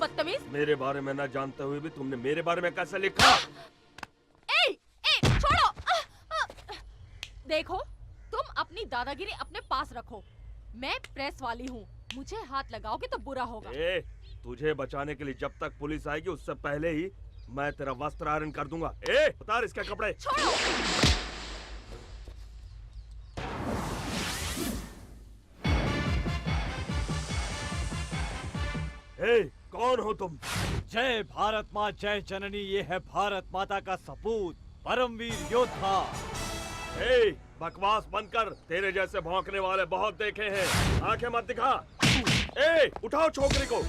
बदतमीज। मेरे बारे में ना जानते हुए भी तुमने मेरे बारे में कैसे लिखा? छोड़ो। देखो, तुम अपनी दादागिरी अपने पास रखो। मैं प्रेस वाली हूँ, मुझे हाथ लगाओगे तो बुरा होगा। तुझे बचाने के लिए जब तक पुलिस आएगी उससे पहले ही मैं तेरा वस्त्र आयरन कर दूंगा। उतार इसके कपड़े। छोड़ो। कौन हो तुम? जय भारत माँ जय जननी, ये है भारत माता का सपूत, परमवीर योद्धा। बकवास बंद कर, तेरे जैसे भौंकने वाले बहुत देखे हैं। आंखें मत दिखा। उठाओ छोकरी को।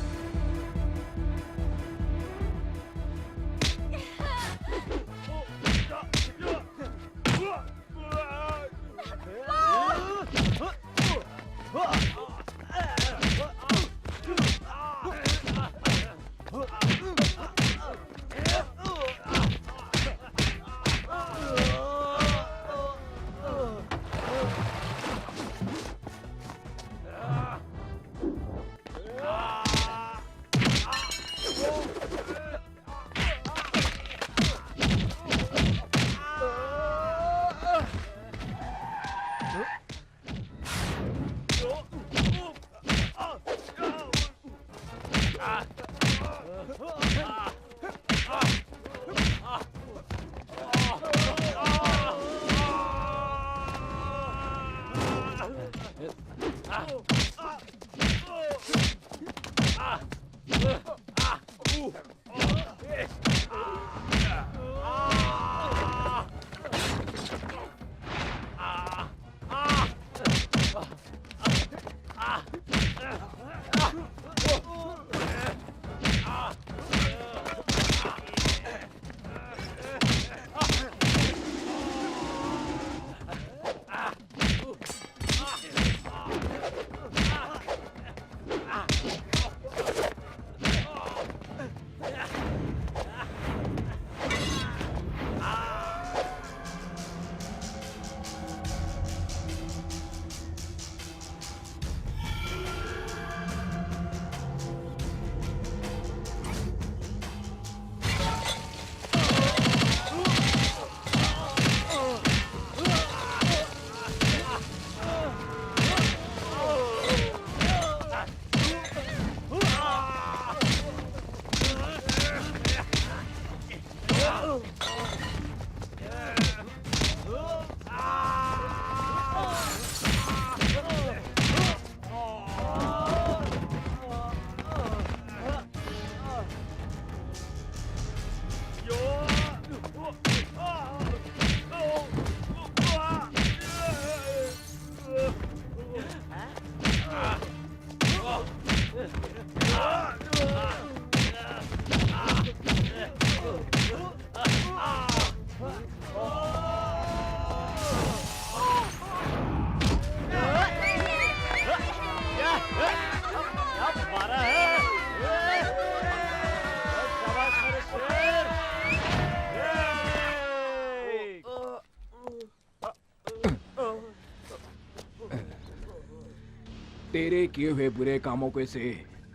तेरे किए हुए बुरे कामों को इसे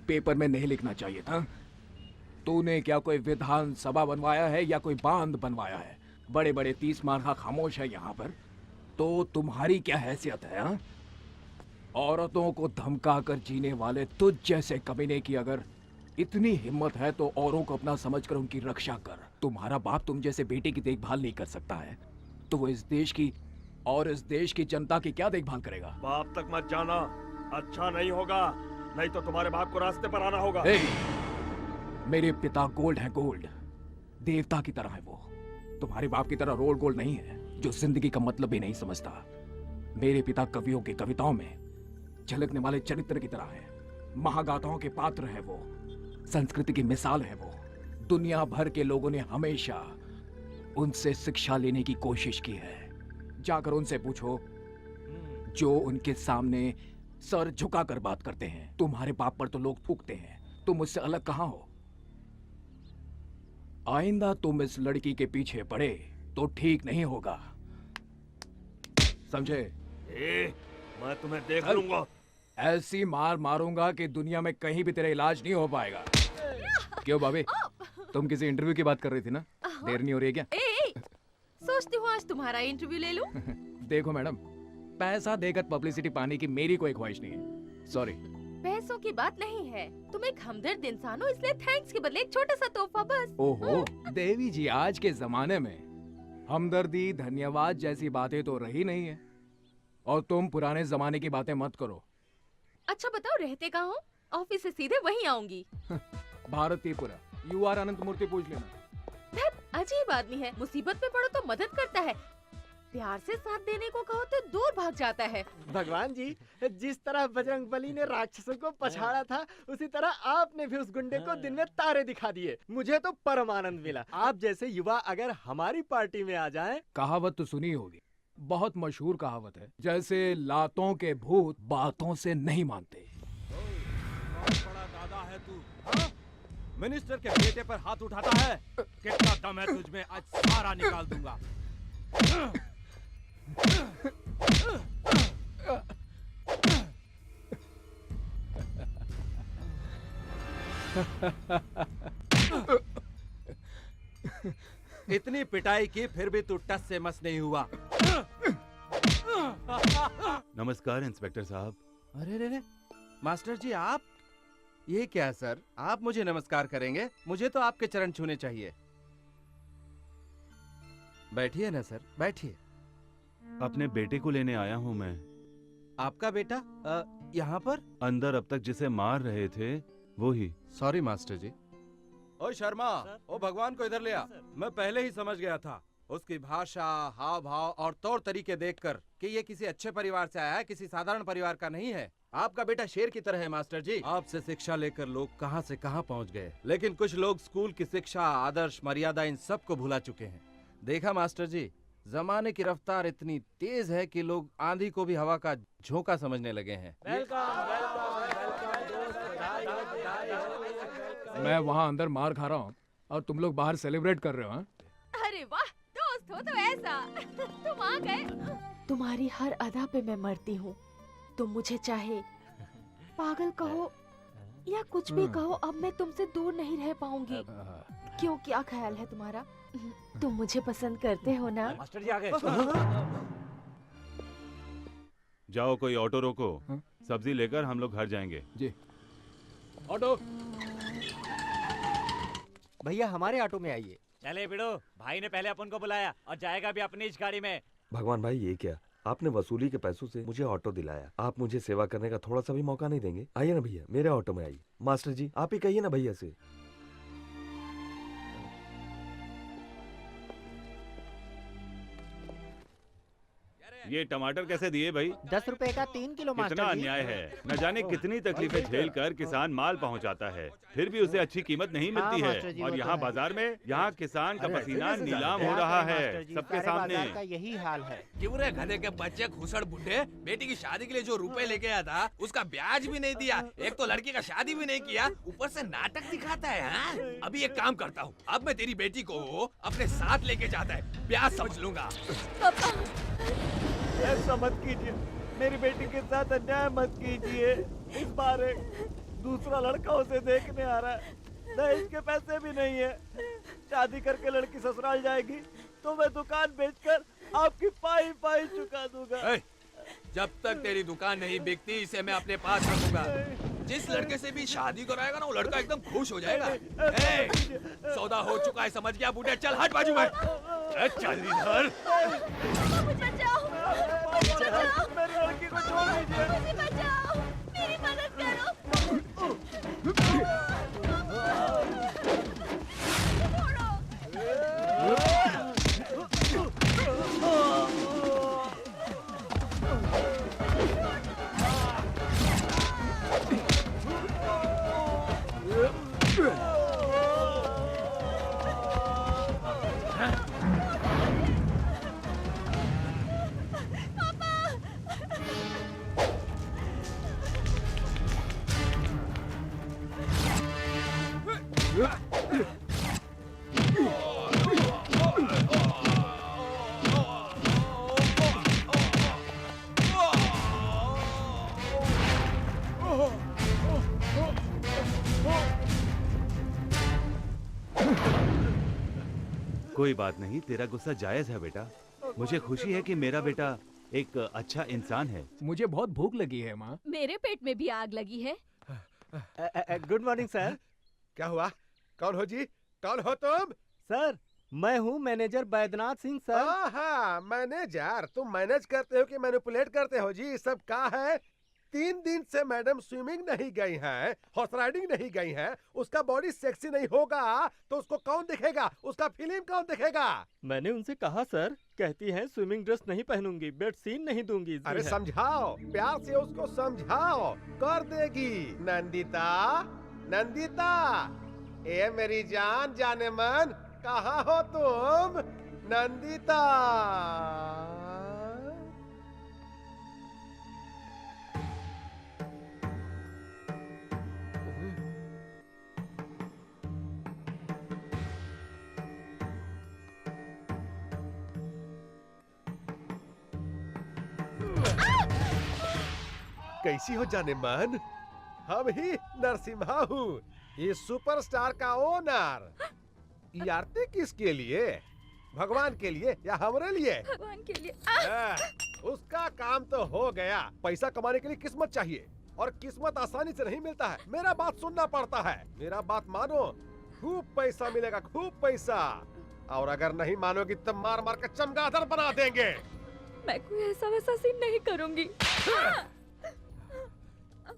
पेपर में नहीं लिखना चाहिए था। तूने क्या कोई विधान सभा बनवाया है या कोई बांध बनवाया है? बड़े बड़े 30 मार्का खामोश है यहाँ पर, तो तुम्हारी क्या हैसियत है? हाँ, औरतों को धमका कर जीने वाले तुझ जैसे कमीने की अगर इतनी हिम्मत है तो औरों को अपना समझकर उनकी रक्षा कर। तुम्हारा बाप तुम जैसे बेटे की देखभाल नहीं कर सकता है तो वो इस देश की और इस देश की जनता की क्या देखभाल करेगा? बाप तक मत जाना, अच्छा नहीं होगा, नहीं तो तुम्हारे बाप को रास्ते पर आना होगा। मेरे पिता गोल्ड है, गोल्ड देवता की तरह है वो। तुम्हारे बाप की तरह रोल गोल्ड नहीं है जो जिंदगी का मतलब भी नहीं समझता। मेरे पिता कवियों की कविताओं में झलकने वाले चरित्र की तरह है, महागाथाओं के पात्र है वो, संस्कृति की मिसाल है वो। दुनिया भर के लोगों ने हमेशा उनसे शिक्षा लेने की कोशिश की है। जाकर उनसे पूछो जो उनके सामने सर झुकाकर बात करते हैं। तुम्हारे बाप पर तो लोग थूकते हैं, तुम मुझसे अलग कहां हो? आइंदा तुम इस लड़की के पीछे पड़े तो ठीक नहीं होगा, समझे? मैं तुम्हें देख लूंगा। ऐसी मार मारूंगा कि दुनिया में कहीं भी तेरा इलाज नहीं हो पाएगा। क्यों भाभी, तुम किसी इंटरव्यू की बात कर रही थी ना? देर नहीं हो रही है क्या? ए, सोचती हूँ आज तुम्हारा इंटरव्यू ले लूं। देखो मैडम, पैसा देकर पब्लिसिटी पाने की मेरी कोई ख्वाहिश नहीं है। सॉरी। पैसों की बात नहीं है, तुम एक हमदर्द इंसान हो, इसलिए थैंक्स के बदले एक छोटा सा तोहफा बस। ओहो देवी जी, आज के जमाने में हमदर्दी धन्यवाद जैसी बातें तो रही नहीं है, और तुम पुराने जमाने की बातें मत करो। अच्छा बताओ रहते कहाँ हो? ऑफिस से सीधे वहीं आऊंगी। भारतीपुरा, यू आर अनंत मूर्ति पूछ लेना। धत, अजीब आदमी है, मुसीबत में पड़ो तो मदद करता है, प्यार से साथ देने को कहो तो दूर भाग जाता है। भगवान जी, जिस तरह बजरंगबली ने राक्षसों को पछाड़ा था, उसी तरह आपने भी उस गुंडे को दिन में तारे दिखा दिए। मुझे तो परम आनंद मिला। आप जैसे युवा अगर हमारी पार्टी में आ जाएं। कहावत तो सुनी होगी, बहुत मशहूर कहावत है, जैसे लातों के भूत बातों से नहीं मानते। बड़ा दादा है तू, हाँ? मिनिस्टर के बेटे पर हाथ उठाता है? कितना दम है तुझ में, आज सारा निकाल दूंगा। इतनी पिटाई की फिर भी तू टस से मस नहीं हुआ। नमस्कार इंस्पेक्टर साहब। अरे रे रे, मास्टर जी आप, ये क्या सर, आप मुझे नमस्कार करेंगे? मुझे तो आपके चरण छूने चाहिए। बैठिए ना सर, बैठिए। अपने बेटे को लेने आया हूँ मैं। आपका बेटा यहाँ पर? अंदर अब तक जिसे मार रहे थे वो ही। सॉरी मास्टर जी। ओ शर्मा, ओ भगवान को इधर ले आ। मैं पहले ही समझ गया था, उसकी भाषा, हाव भाव और तौर तरीके देखकर कि ये किसी अच्छे परिवार से आया है, किसी साधारण परिवार का नहीं है। आपका बेटा शेर की तरह है मास्टर जी। आपसे शिक्षा लेकर लोग कहां से कहां पहुंच गए, लेकिन कुछ लोग स्कूल की शिक्षा, आदर्श, मर्यादा इन सब को भुला चुके हैं। देखा मास्टर जी, जमाने की रफ्तार इतनी तेज है कि लोग आंधी को भी हवा का झोंका समझने लगे हैं। मैं वहाँ अंदर मार खा रहा हूँ और तुम लोग बाहर सेलिब्रेट कर रहे हो। हाँ? अरे वाह, दोस्त हो तो ऐसा। तुम आ गए। तुम्हारी हर अदा पे मैं मरती हूँ। तुम मुझे चाहे पागल कहो या कुछ भी कहो, अब मैं तुमसे दूर नहीं रह पाऊंगी। क्यों, क्या ख्याल है तुम्हारा? तुम मुझे पसंद करते हो ना? मास्टर जी आ गए। जाओ कोई ऑटो रोको, सब्जी लेकर हम लोग घर जाएंगे। जी। ऑटो। भैया हमारे ऑटो में आइए। चले बिड़ो, भाई ने पहले अपन को बुलाया और जाएगा भी अपनी इस गाड़ी में। भगवान भाई, ये क्या? आपने वसूली के पैसों से मुझे ऑटो दिलाया, आप मुझे सेवा करने का थोड़ा सा भी मौका नहीं देंगे? आइए ना भैया, मेरे ऑटो में आइए। मास्टर जी आप ही कहिए ना भैया से। ये टमाटर कैसे दिए भाई? 10 रुपए का 3 किलो कितना मास्टर जी। अन्याय है। न जाने कितनी तकलीफें झेल कर किसान माल पहुंचाता है, फिर भी उसे अच्छी कीमत नहीं मिलती मास्टर जी, है। और वो यहाँ तो है। बाजार में यहाँ किसान का पसीना नीलाम हो रहा है सबके सामने। बाजार का यही हाल है। क्यों रे गधे के बच्चे खुसड़ बुड्ढे, बेटी की शादी के लिए जो रुपए लेके आया था उसका ब्याज भी नहीं दिया, एक तो लड़की का शादी भी नहीं किया, ऊपर से नाटक दिखाता है। हाँ? अभी एक काम करता हूँ, अब मैं तेरी बेटी को अपने साथ लेके जाता है, ब्याज समझ लूंगा। ऐसा मत कीजिए, मेरी बेटी के साथ अन्याय मत कीजिए। इस बार एक दूसरा लड़का उसे देखने आ रहा है, दहेज के पैसे भी नहीं है। शादी करके लड़की ससुराल जाएगी तो मैं दुकान बेचकर आपकी पाई पाई चुका दूंगा। जब तक तेरी दुकान नहीं बिकती इसे मैं अपने पास रखूंगा। जिस लड़के से भी शादी कराएगा ना वो लड़का एकदम खुश हो जाएगा। सौदा हो चुका है, समझ गया बूढ़े? चल हट बाजू में, चल इधर। मुझे बचाओ, मुझे बचाओ, मेरी लड़की को छोड़ दीजिए। मुझे बचाओ, मेरी मदद करो। कोई बात नहीं, तेरा गुस्सा जायज है बेटा। मुझे खुशी है कि मेरा बेटा एक अच्छा इंसान है। मुझे बहुत भूख लगी है माँ। मेरे पेट में भी आग लगी है। Good morning sir. क्या हुआ? कौन हो जी? कौन हो तुम? सर मैं हूँ मैनेजर बैद्यनाथ सिंह सर। हाँ, मैनेजर। तुम मैनेज करते हो कि मैनिपुलेट करते हो जी? सब क्या है? 3 दिन से मैडम स्विमिंग नहीं गई हैं, हॉर्स राइडिंग नहीं गई हैं। उसका बॉडी सेक्सी नहीं होगा तो उसको कौन देखेगा? उसका फिल्म कौन देखेगा? मैंने उनसे कहा सर, कहती हैं स्विमिंग ड्रेस नहीं पहनूंगी, बेड सीन नहीं दूंगी। अरे समझाओ, प्यार से उसको समझाओ, कर देगी। नंदिता, नंदिता, ए मेरी जान जाने मन, कहाँ हो तुम? नंदिता। कैसी हो जाने मन? हम ही नरसिम्हा हूँ, ये सुपरस्टार का ओनर। ये आरती किसके लिए? भगवान के लिए या हमरे लिए? भगवान के लिए। उसका काम तो हो गया। पैसा कमाने के लिए किस्मत चाहिए, और किस्मत आसानी से नहीं मिलता है। मेरा बात सुनना पड़ता है। मेरा बात मानो, खूब पैसा मिलेगा, खूब पैसा। और अगर नहीं मानोगी तो मार मार कर चमगादड़ बना देंगे। मैं कोई ऐसा वैसा सीन नहीं करूंगी।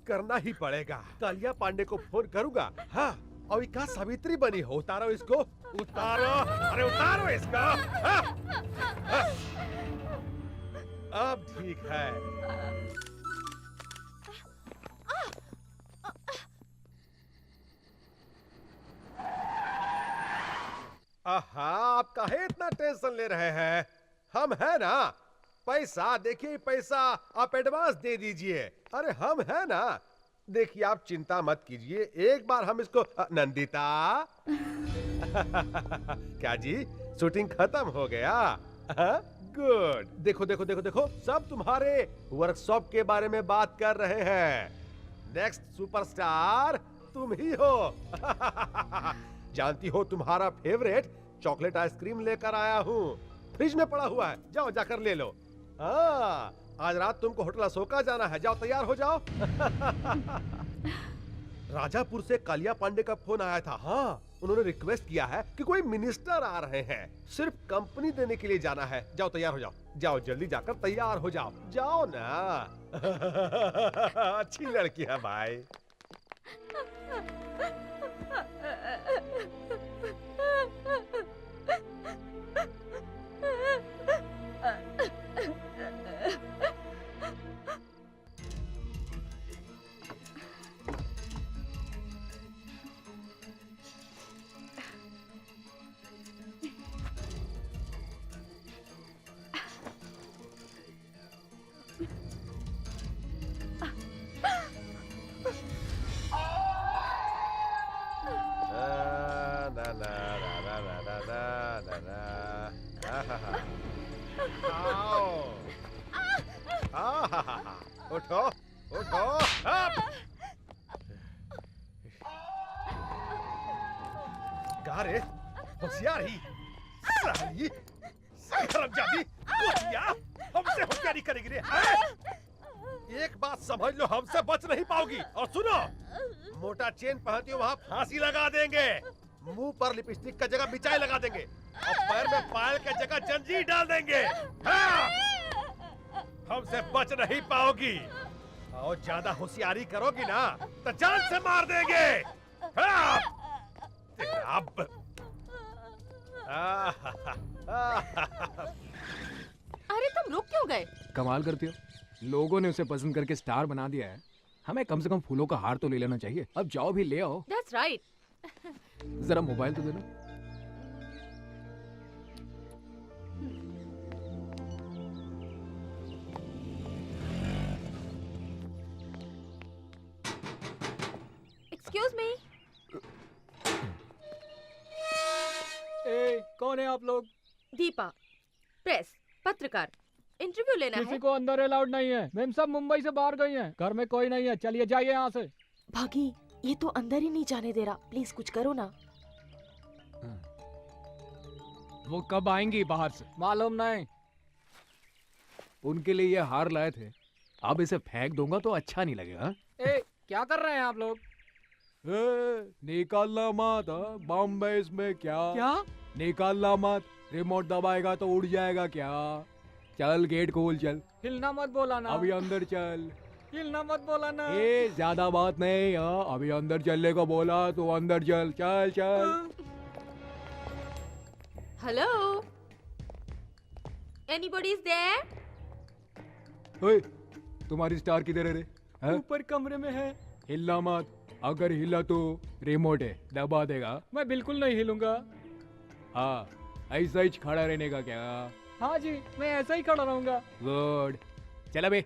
करना ही पड़ेगा। कालिया पांडे को फोन करूंगा। हाँ, और क्या सावित्री बनी हो? उतारो इसको, उतारो। अरे उतारो इसको। हाँ? हाँ? अब ठीक है। आहा, आप काहे इतना टेंशन ले रहे हैं? हम है ना। पैसा देखिए, पैसा आप एडवांस दे दीजिए। अरे हम है ना। देखिए, आप चिंता मत कीजिए, एक बार हम इसको नंदिता। क्या जी, शूटिंग खत्म हो गया? गुड। देखो देखो देखो देखो, सब तुम्हारे वर्कशॉप के बारे में बात कर रहे हैं। नेक्स्ट सुपरस्टार तुम ही हो। जानती हो, तुम्हारा फेवरेट चॉकलेट आइसक्रीम लेकर आया हूँ। फ्रिज में पड़ा हुआ है, जाओ जाकर ले लो। हाँ, आज रात तुमको होटल अशोका जाना है, जाओ तैयार हो जाओ। राजापुर से कालिया पांडे का फोन आया था। हाँ, उन्होंने रिक्वेस्ट किया है कि कोई मिनिस्टर आ रहे हैं, सिर्फ कंपनी देने के लिए जाना है। जाओ तैयार हो जाओ, जाओ जल्दी जाकर तैयार हो जाओ, जाओ ना। अच्छी लड़की है भाई। उठो उठो। गारे होशियारी साली, हरामजादी, कुतिया, हमसे होशियारी करेगी रे। एक बात समझ लो, हमसे बच नहीं पाओगी। और सुनो, मोटा चेन पहनती हो वहाँ फांसी लगा देंगे, मुंह पर लिपस्टिक का जगह मिठाई लगा देंगे, और पैर में पायल की जगह जंजीर डाल देंगे। हाँ! हमसे बच नहीं पाओगी, और ज्यादा होशियारी करोगी ना तो जान से मार देंगे। हाँ! अब अरे तुम रुक क्यों गए? कमाल करती हो, लोगों ने उसे पसंद करके स्टार बना दिया है, हमें कम से कम फूलों का हार तो ले लेना चाहिए। अब जाओ भी ले आओ। That's right. जरा मोबाइल तो दे दो। Excuse me. कौन है आप लोग? दीपा, प्रेस, पत्रकार, इंटरव्यू लेना किसी है। को अंदर अलाउड नहीं है। मैम सब मुंबई से बाहर गई हैं, घर में कोई नहीं है। चलिए जाइए यहाँ से। भागी, ये तो अंदर ही नहीं जाने दे रहा। प्लीज कुछ करो ना। वो कब आएंगी बाहर से मालूम नहीं। उनके लिए ये हार लाए थे, अब इसे फेंक दूंगा तो अच्छा नहीं लगेगा। ए, क्या कर रहे हैं आप लोग? निकालना मत, बॉम्बे इसमें क्या क्या? निकालना मत, रिमोट दबाएगा तो उड़ जाएगा क्या। चल गेट खोल, चल हिलना मत बोला ना। अभी अंदर चल। हिलना मत बोला ना। ए ज्यादा बात नहीं, हाँ अभी अंदर चलने को बोला तो अंदर चल, चल चल। Hello, anybody is there? ओए, तुम्हारी स्टार किधर है रे? हैं? ऊपर कमरे में है। हिलना मत, अगर हिला तो रिमोट है दबा देगा। मैं बिल्कुल नहीं हिलूंगा। हाँ ऐसा ही खड़ा रहने का क्या? हाँ जी, मैं ऐसा ही खड़ा रहूंगा। गुड, चल अबे।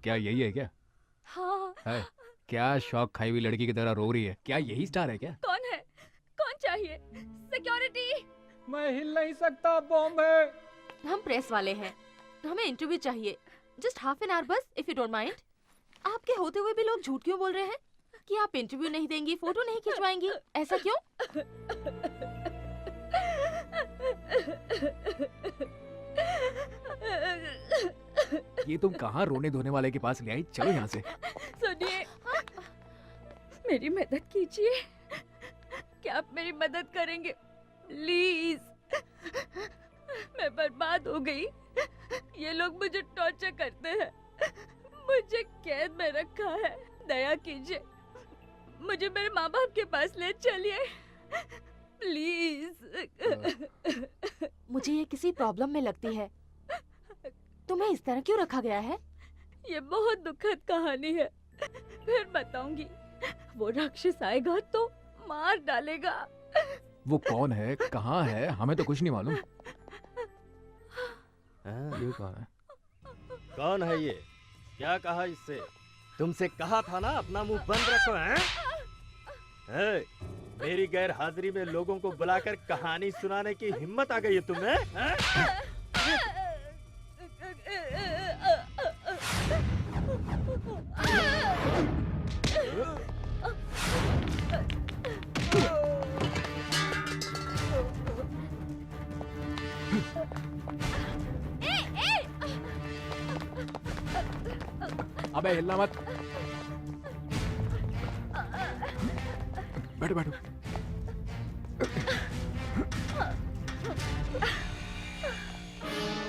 क्या यही है क्या? हाँ। है क्या? शौक खाई हुई लड़की की तरह रो रही है क्या? यही स्टार है क्या? कौन है? कौन चाहिए? सिक्योरिटी। मैं हिल नहीं सकता, बॉम्ब है। हम प्रेस वाले हैं, हमें इंटरव्यू चाहिए। जस्ट हाफ एन आवर बस, इफ यू डोंट माइंड। आपके होते हुए भी लोग झूठ क्यों बोल रहे हैं कि आप इंटरव्यू नहीं देंगी, फोटो नहीं खिंचवाएंगी? ऐसा क्यों? ये तुम कहाँ रोने धोने वाले के पास ले आई? चलो यहाँ से। सुनिए, मेरी मदद कीजिए। क्या आप मेरी मदद करेंगे प्लीज? मैं बर्बाद हो गई। ये लोग मुझे टॉर्चर करते हैं, मुझे कैद में रखा है। दया कीजिए, मुझे मेरे माँ बाप के पास ले चलिए प्लीज। मुझे ये किसी प्रॉब्लम में लगती है। तुम्हें इस तरह क्यों रखा गया है? ये बहुत दुखद कहानी है, फिर बताऊंगी। वो राक्षस आएगा तो मार डालेगा। वो कौन है, कहाँ है? हमें तो कुछ नहीं मालूम। ये कौन है? कौन है ये? क्या कहा इससे? तुमसे कहा था ना अपना मुंह बंद रखो। हैं? मेरी गैर हाजिरी में लोगों को बुलाकर कहानी सुनाने की हिम्मत आ गई है तुम्हें? अबे हिलना मत। बैठो बैठो।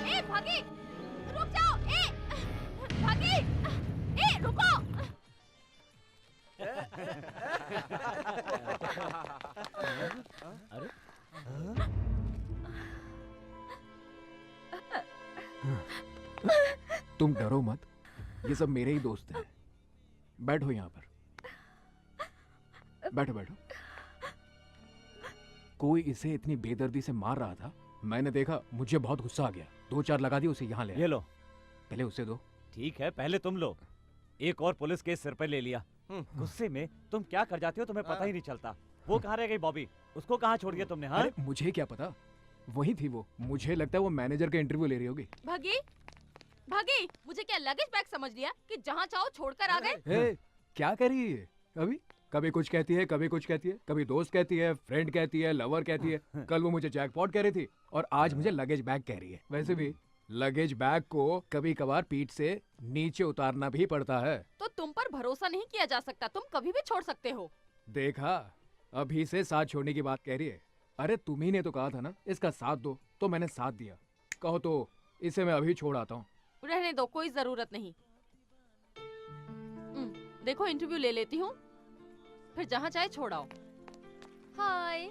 ए भागी, रुक जाओ। ए भागी, ए रुको। तुम डरो मत, ये सब मेरे ही दोस्त हैं। बैठो यहाँ पर, बैठो बैठो। कोई इसे इतनी बेदर्दी से मार रहा था, मैंने देखा, मुझे बहुत गुस्सा आ गया। 2-4 लगा दिए, उसे यहाँ ले आया। ये लो। पहले उसे दो। ठीक है, पहले तुम लो। एक और पुलिस केस सिर पर ले लिया। गुस्से में तुम क्या कर जाते हो तुम्हें पता ही नहीं चलता। वो कहाँ रह गई बॉबी? उसको कहाँ छोड़ दिया तुमने? हाँ? अरे मुझे क्या पता, वही थी वो। मुझे लगता है वो मैनेजर का इंटरव्यू ले रही होगी। भागी, भागी। मुझे क्या लगेज बैग समझ लिया कि जहाँ चाहो छोड़कर आ गए? क्या कर रही है अभी? कभी कुछ कहती है, कभी कुछ कहती है, कभी दोस्त कहती है, फ्रेंड कहती है, लवर कहती है। कल वो मुझे जैकपॉट कह रही थी और आज मुझे लगेज बैग कह रही है। वैसे भी लगेज बैग को कभी कभार पीठ से नीचे उतारना भी पड़ता है। तो तुम पर भरोसा नहीं किया जा सकता, तुम कभी भी छोड़ सकते हो। देखा, अभी से साथ छोड़ने की बात कह रही है। अरे तुम ही ने तो कहा था ना इसका साथ दो, तो मैंने साथ दिया। कहो तो इसे मैं अभी छोड़ आता हूँ। रहने दो, कोई जरूरत नहीं। देखो इंटरव्यू ले लेती हूँ, फिर जहाँ चाहे छोड़ाओ। हाय।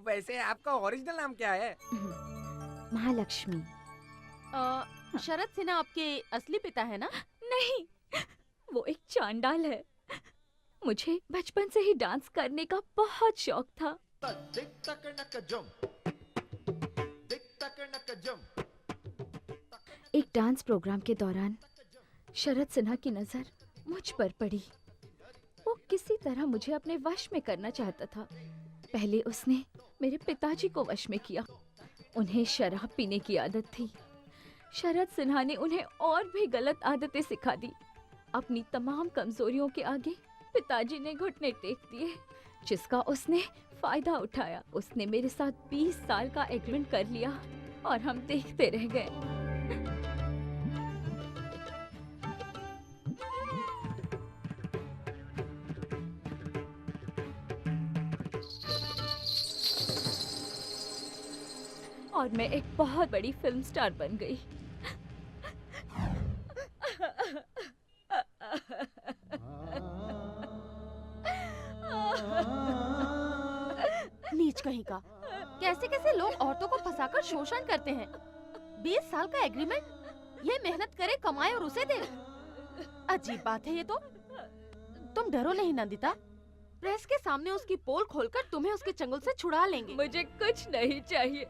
वैसे आपका ओरिजिनल नाम क्या है? महालक्ष्मी। शरद सिन्हा आपके असली पिता है ना? नहीं, वो एक चांडाल है। मुझे बचपन से ही डांस करने का बहुत शौक था। एक डांस प्रोग्राम के दौरान शरद सिन्हा की नजर मुझ पर पड़ी। वो किसी तरह मुझे अपने वश में करना चाहता था। पहले उसने मेरे पिताजी को वश में किया। उन्हें शराब पीने की आदत थी। शरद सिन्हा ने उन्हें और भी गलत आदतें सिखा दी। अपनी तमाम कमजोरियों के आगे पिताजी ने घुटने टेक दिए, जिसका उसने फायदा उठाया। उसने मेरे साथ 20 साल का एग्रीमेंट कर लिया और हम देखते रह गए। और मैं एक बहुत बड़ी फिल्म स्टार बन गई। नीच कहीं का, कैसे कैसे लोग औरतों को फंसाकर शोषण करते हैं। 20 साल का एग्रीमेंट, ये मेहनत करे, कमाए और उसे दे। अजीब बात है ये तो। तुम डरो नहीं नंदिता, प्रेस के सामने उसकी पोल खोलकर तुम्हें उसके चंगुल से छुड़ा लेंगे। मुझे कुछ नहीं चाहिए,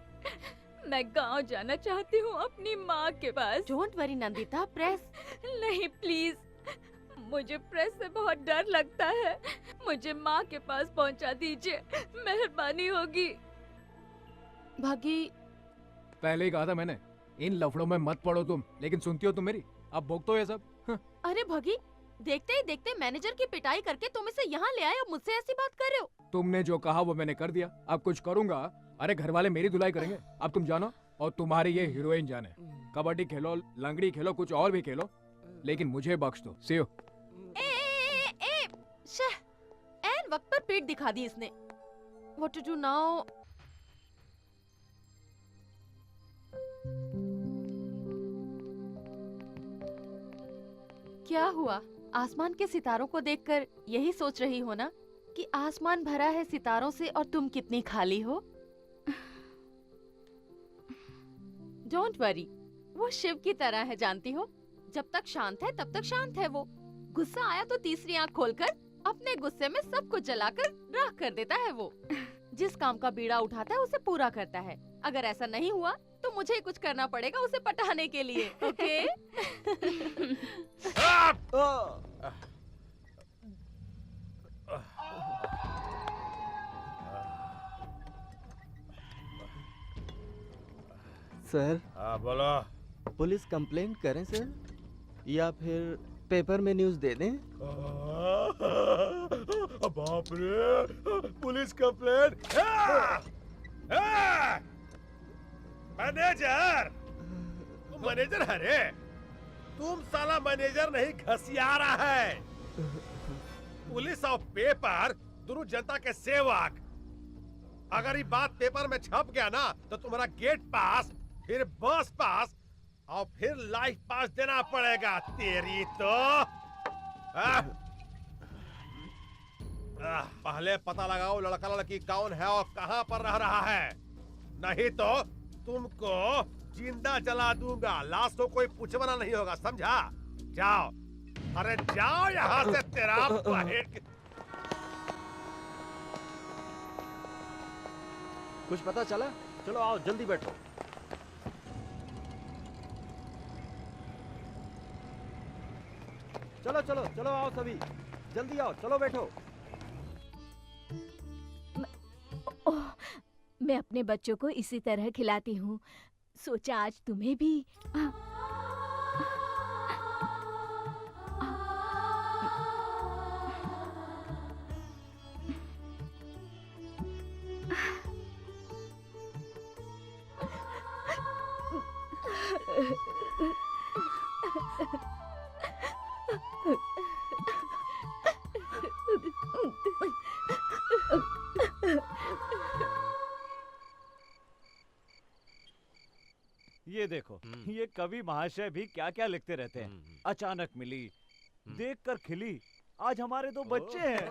मैं गांव जाना चाहती हूँ अपनी माँ के पास। डोंट वरी नंदिता, प्रेस नहीं प्लीज, मुझे प्रेस से बहुत डर लगता है। मुझे माँ के पास पहुँचा दीजिए, मेहरबानी होगी। भागी, पहले ही कहा था मैंने, इन लफड़ों में मत पड़ो तुम, लेकिन सुनती हो तुम मेरी? अब भोगतो ये सब। अरे भगी, देखते ही देखते मैनेजर की पिटाई करके तुम इसे यहाँ ले आए और मुझसे ऐसी बात कर रहे हो। तुमने जो कहा वो मैंने कर दिया, अब कुछ करूंगा। अरे घर वाले मेरी धुलाई करेंगे, अब तुम जानो और तुम्हारी ये हीरोइन जाने। कबड्डी खेलो, लंगड़ी खेलो, कुछ और भी खेलो, लेकिन मुझे बख्श दो। सी यू। एन वक्त पर पीठ दिखा दी इसने। What to do now? क्या हुआ? आसमान के सितारों को देखकर यही सोच रही हो ना कि आसमान भरा है सितारों से और तुम कितनी खाली हो? डोंट वरी, वो शिव की तरह है, जानती हो। जब तक शांत है तब तक शांत है वो। गुस्सा आया तो तीसरी आंख खोलकर अपने गुस्से में सब कुछ जलाकर राख कर देता है वो। जिस काम का बीड़ा उठाता है उसे पूरा करता है। अगर ऐसा नहीं हुआ तो मुझे ही कुछ करना पड़ेगा उसे पटाने के लिए, ओके? सर, हाँ बोलो। पुलिस कंप्लेंट करें सर, या फिर पेपर में न्यूज़ दे दें? बाप रे, पुलिस कंप्लेंट। मैनेजर, तुम मैनेजर है रे? तुम साला मैनेजर नहीं, घसियारा है। पुलिस और पेपर दोनों जनता के सेवक। अगर ये बात पेपर में छप गया ना तो तुम्हारा गेट पास, फिर बस पास और फिर लाइफ पास देना पड़ेगा। तेरी तो पहले पता लगाओ लड़का लड़की कौन है और कहां पर रह रहा है, नहीं तो तुमको जिंदा जला दूंगा। लाश को कोई पूछवाना नहीं होगा, समझा? जाओ, अरे जाओ यहाँ से। तेरा कुछ पता चला? चलो आओ, जल्दी बैठो। चलो चलो चलो, आओ सभी, जल्दी आओ, चलो बैठो। मैं अपने बच्चों को इसी तरह खिलाती हूँ, सोचा आज तुम्हें भी। ये देखो, ये कवि महाशय भी क्या क्या लिखते रहते हैं। अचानक मिली, देखकर खिली, आज हमारे 2 बच्चे हैं।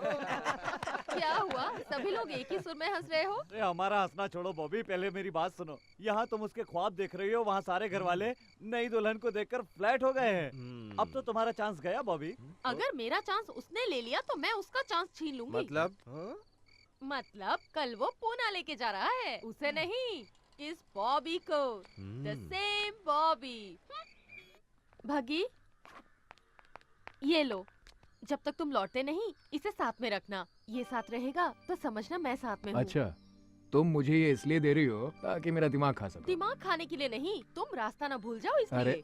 क्या हुआ? सभी लोग एक ही सुर में हंस रहे हो? अरे हमारा हंसना छोड़ो बॉबी, पहले मेरी बात सुनो। यहाँ तुम उसके ख्वाब देख रही हो, वहाँ सारे घर वाले नई दुल्हन को देखकर फ्लैट हो गए हैं। अब तो तुम्हारा चांस गया बॉबी। अगर मेरा चांस उसने ले लिया तो मैं उसका चांस छीन लूंगी। मतलब कल वो पूना लेके जा रहा है, उसे नहीं, इस बॉबी को। The same Bobby. भगी, ये लो, जब तक तुम लौटते नहीं इसे साथ में रखना। ये साथ रहेगा तो समझना मैं साथ में हूँ। अच्छा, तुम मुझे ये इसलिए दे रही हो ताकि मेरा दिमाग खा सको। दिमाग खाने के लिए नहीं, तुम रास्ता ना भूल जाओ इसलिए। अरे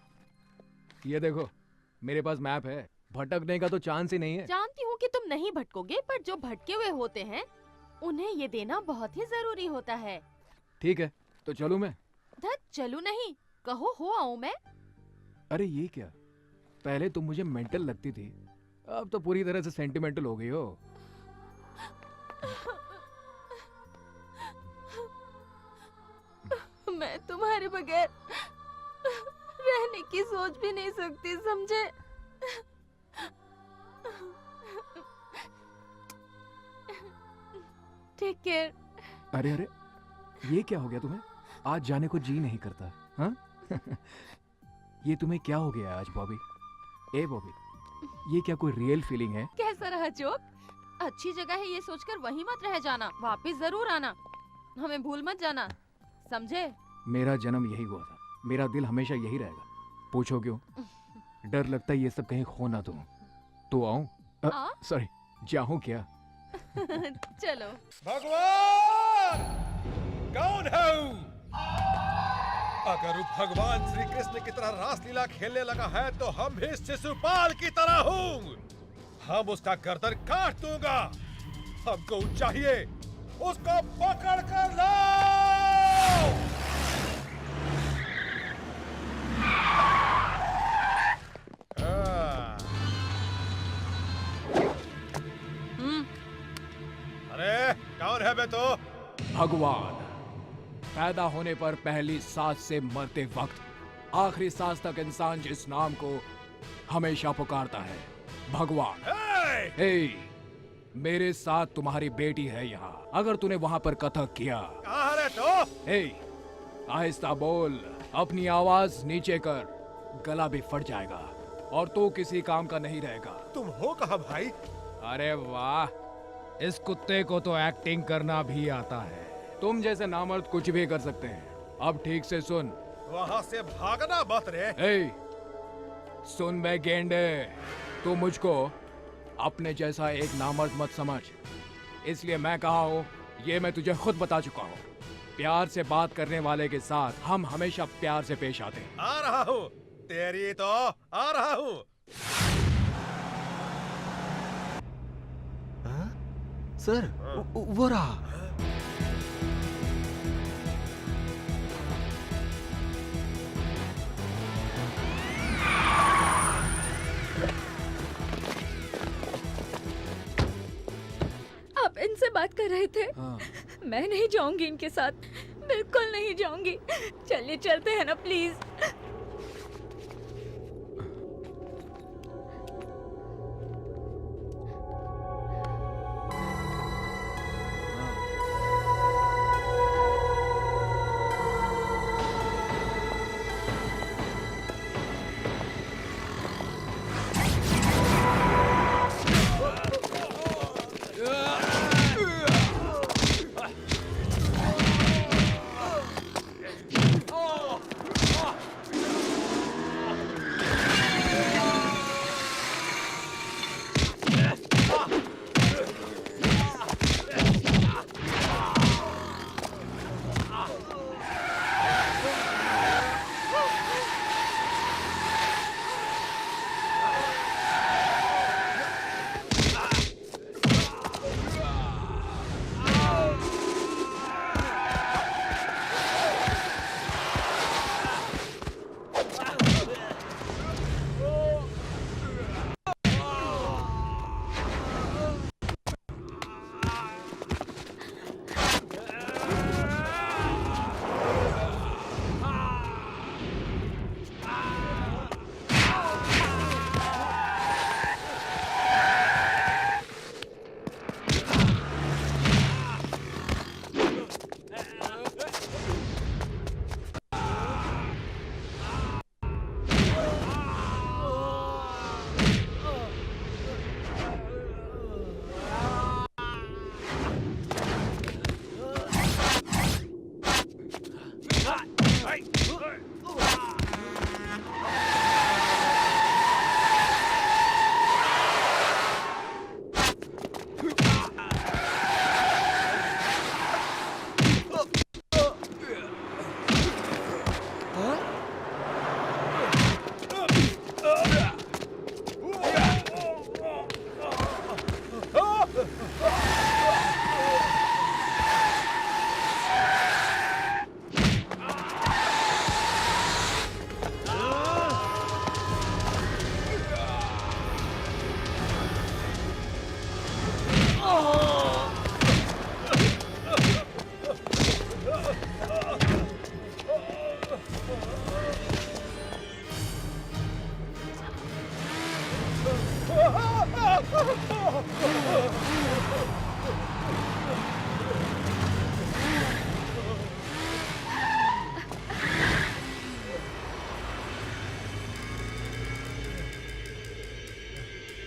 ये देखो, मेरे पास मैप है, भटकने का तो चांस ही नहीं है। जानती हूँ कि तुम नहीं भटकोगे, पर जो भटके हुए होते हैं उन्हें ये देना बहुत ही जरूरी होता है। ठीक है, तो चलूं मैं? धत चलू नहीं, कहो हो आऊं मैं। अरे ये क्या, पहले तुम मुझे मेंटल लगती थी, अब तो पूरी तरह से सेंटिमेंटल हो गई हो। मैं तुम्हारे बगैर रहने की सोच भी नहीं सकती, समझे? Take care. अरे अरे, ये क्या हो गया तुम्हें? आज जाने को जी नहीं करता, हाँ? ये तुम्हें क्या हो गया आज बॉबी? ए बॉबी, ये क्या कोई रियल फीलिंग है? कैसा रहा जोक? अच्छी जगह है ये सोचकर वहीं मत रह जाना, वापस जरूर आना, हमें भूल मत जाना, समझे? मेरा जन्म यही हुआ था, मेरा दिल हमेशा यही रहेगा। पूछो क्यों? डर लगता है ये सब कहीं खो ना दूं। तो आऊं? सॉरी, जाऊं क्या? चलो। भगवान कौन है? अगर वो भगवान श्री कृष्ण की तरह रासलीला खेलने लगा है तो हम भी शिशुपाल की तरह हूँ। हम उसका गर्दन काट दूंगा। हमको चाहिए, उसको पकड़ कर लाओ। अरे कौन है बे तो? भगवान। पैदा होने पर पहली सांस से मरते वक्त आखिरी सांस तक इंसान जिस नाम को हमेशा पुकारता है, भगवान। हे, मेरे साथ तुम्हारी बेटी है यहाँ। अगर तूने वहाँ पर कथक किया, कहाँ है तो? हे, आहिस्ता बोल, अपनी आवाज नीचे कर, गला भी फट जाएगा और तू किसी काम का नहीं रहेगा। तुम हो कहाँ भाई? अरे वाह, इस कुत्ते को तो एक्टिंग करना भी आता है। तुम जैसे नामर्द कुछ भी कर सकते हैं। अब ठीक से सुन। वहाँ से भागना मत रे। ए, सुन बे गेंडे, तू मुझको अपने जैसा एक नामर्द मत समझ। इसलिए मैं कहा हूँ, ये मैं तुझे खुद बता चुका हूँ। प्यार से बात करने वाले के साथ हम हमेशा प्यार से पेश आते हैं। आ रहा हूँ, तेरी तो आ रहा हूँ। सर, वो रहा। आप इनसे बात कर रहे थे? हाँ। मैं नहीं जाऊंगी इनके साथ, बिल्कुल नहीं जाऊंगी। चलिए चलते हैं ना प्लीज।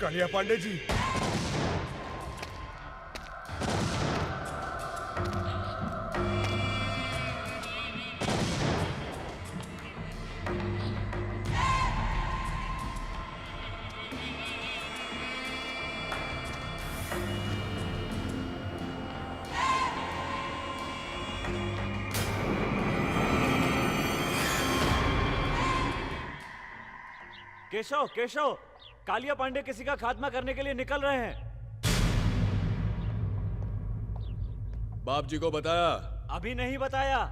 कालिया पांडे जी, केशव केशव, कालिया पांडे किसी का खात्मा करने के लिए निकल रहे हैं। बाप जी को बताया? अभी नहीं बताया।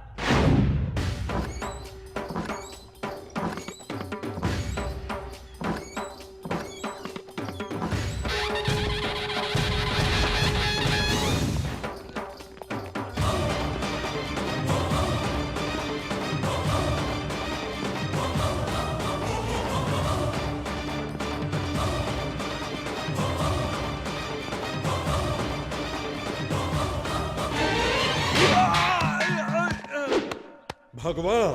भगवान,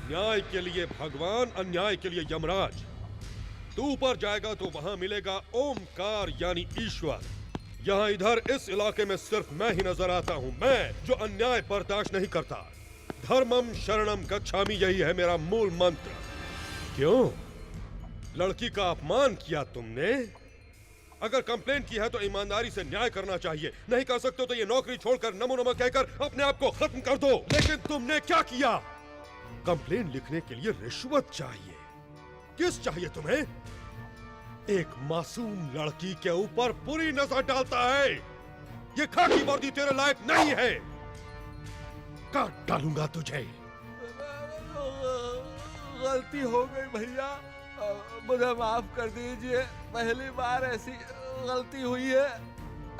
न्याय के लिए भगवान, अन्याय के लिए यमराज। तू ऊपर जाएगा तो वहां मिलेगा ओमकार यानी ईश्वर। यहाँ इधर इस इलाके में सिर्फ मैं ही नजर आता हूँ, मैं जो अन्याय बर्दाश्त नहीं करता। धर्मम शरणम गच्छामि, यही है मेरा मूल मंत्र। क्यों? लड़की का अपमान किया तुमने? अगर कंप्लेंट की है तो ईमानदारी से न्याय करना चाहिए। नहीं कर सकते तो ये नौकरी छोड़कर नमो नमः कहकर अपने आप को खत्म कर दो। लेकिन तुमने क्या किया? कंप्लेंट लिखने के लिए रिश्वत चाहिए। किस चाहिए तुम्हें? एक मासूम लड़की के ऊपर बुरी नजर डालता है। ये खाकी वर्दी तेरे लायक नहीं है। काट डालूंगा तुझे। गलती हो गई भैया, मुझे माफ कर दीजिए। पहली बार ऐसी गलती हुई है,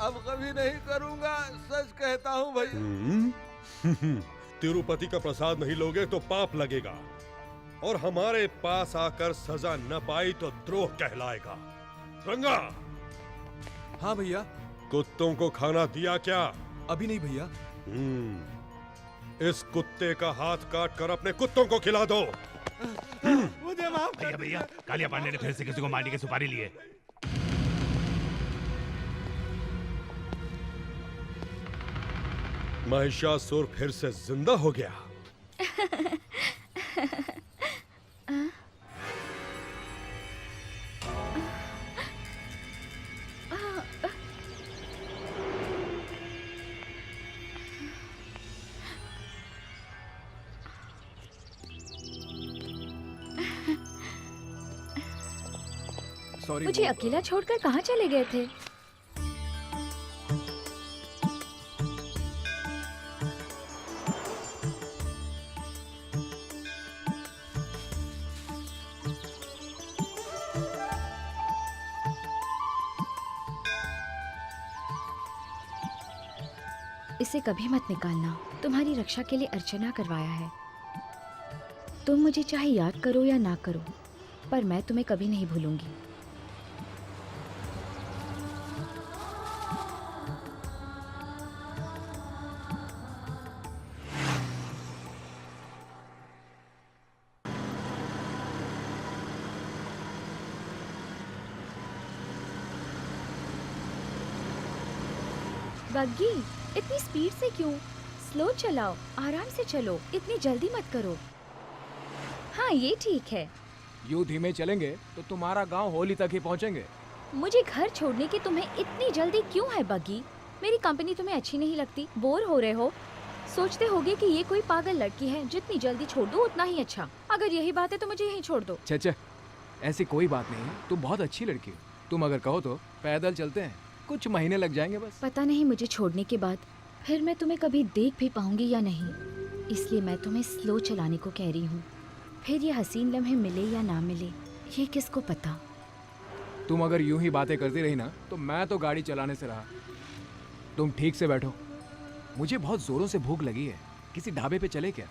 अब कभी नहीं करूंगा, सच कहता हूँ भैया। तिरुपति का प्रसाद नहीं लोगे तो पाप लगेगा, और हमारे पास आकर सजा न पाई तो द्रोह कहलाएगा। रंगा। हाँ भैया। कुत्तों को खाना दिया क्या? अभी नहीं भैया। इस कुत्ते का हाथ काट कर अपने कुत्तों को खिला दो। मुझे माफ कर भैया, कालिया पांडे ने फिर से किसी को मारने की सुपारी ली है। महिषासुर फिर से जिंदा हो गया। मुझे अकेला छोड़कर कहाँ चले गए थे? इसे कभी मत निकालना। तुम्हारी रक्षा के लिए अर्चना करवाया है। तुम मुझे चाहे याद करो या ना करो, पर मैं तुम्हें कभी नहीं भूलूंगी। बग्गी, इतनी स्पीड से क्यों? स्लो चलाओ, आराम से चलो, इतनी जल्दी मत करो। हाँ, ये ठीक है। यूं धीमे चलेंगे तो तुम्हारा गांव होली तक ही पहुंचेंगे। मुझे घर छोड़ने की तुम्हें इतनी जल्दी क्यों है बग्गी? मेरी कंपनी तुम्हें अच्छी नहीं लगती? बोर हो रहे हो? सोचते होगे कि ये कोई पागल लड़की है, जितनी जल्दी छोड़ दो उतना ही अच्छा। अगर यही बात है तो मुझे यहीं छोड़ दो। छे, ऐसी कोई बात नहीं, तुम बहुत अच्छी लड़की हो। तुम अगर कहो तो पैदल चलते हैं, कुछ महीने लग जाएंगे बस। पता नहीं मुझे छोड़ने के बाद फिर मैं तुम्हें कभी देख भी पाऊंगी या नहीं, इसलिए मैं तुम्हें स्लो चलाने को कह रही हूँ। फिर ये हसीन लम्हे मिले या ना मिले, ये किसको पता। तुम अगर यूं ही बातें करती रही ना तो मैं तो गाड़ी चलाने से रहा। तुम ठीक से बैठो, मुझे बहुत जोरों से भूख लगी है। किसी ढाबे पे चले क्या?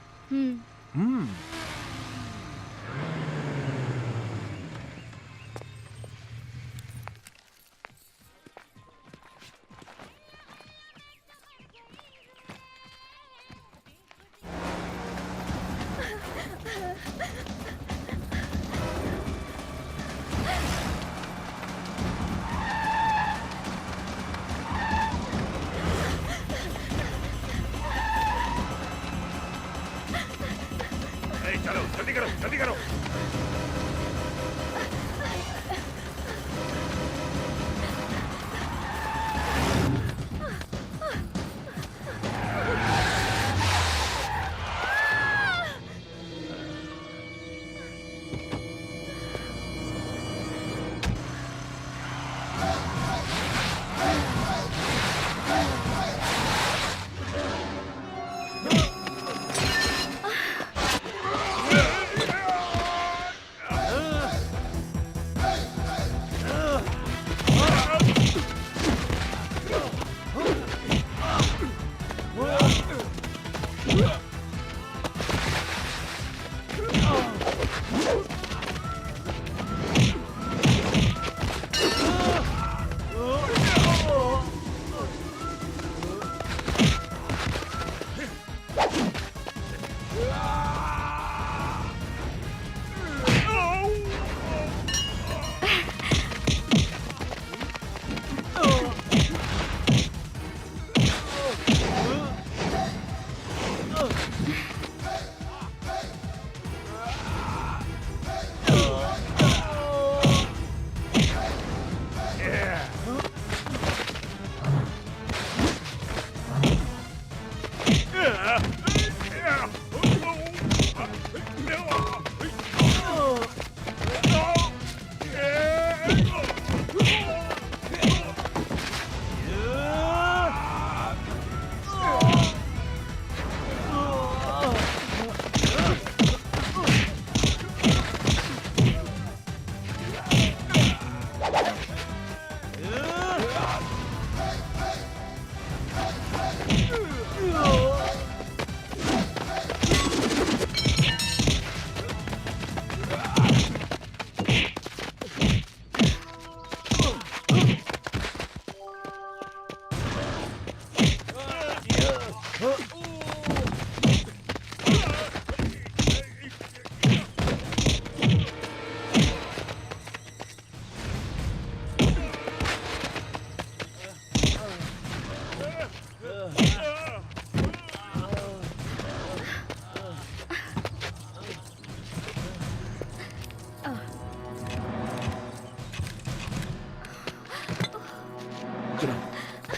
चलो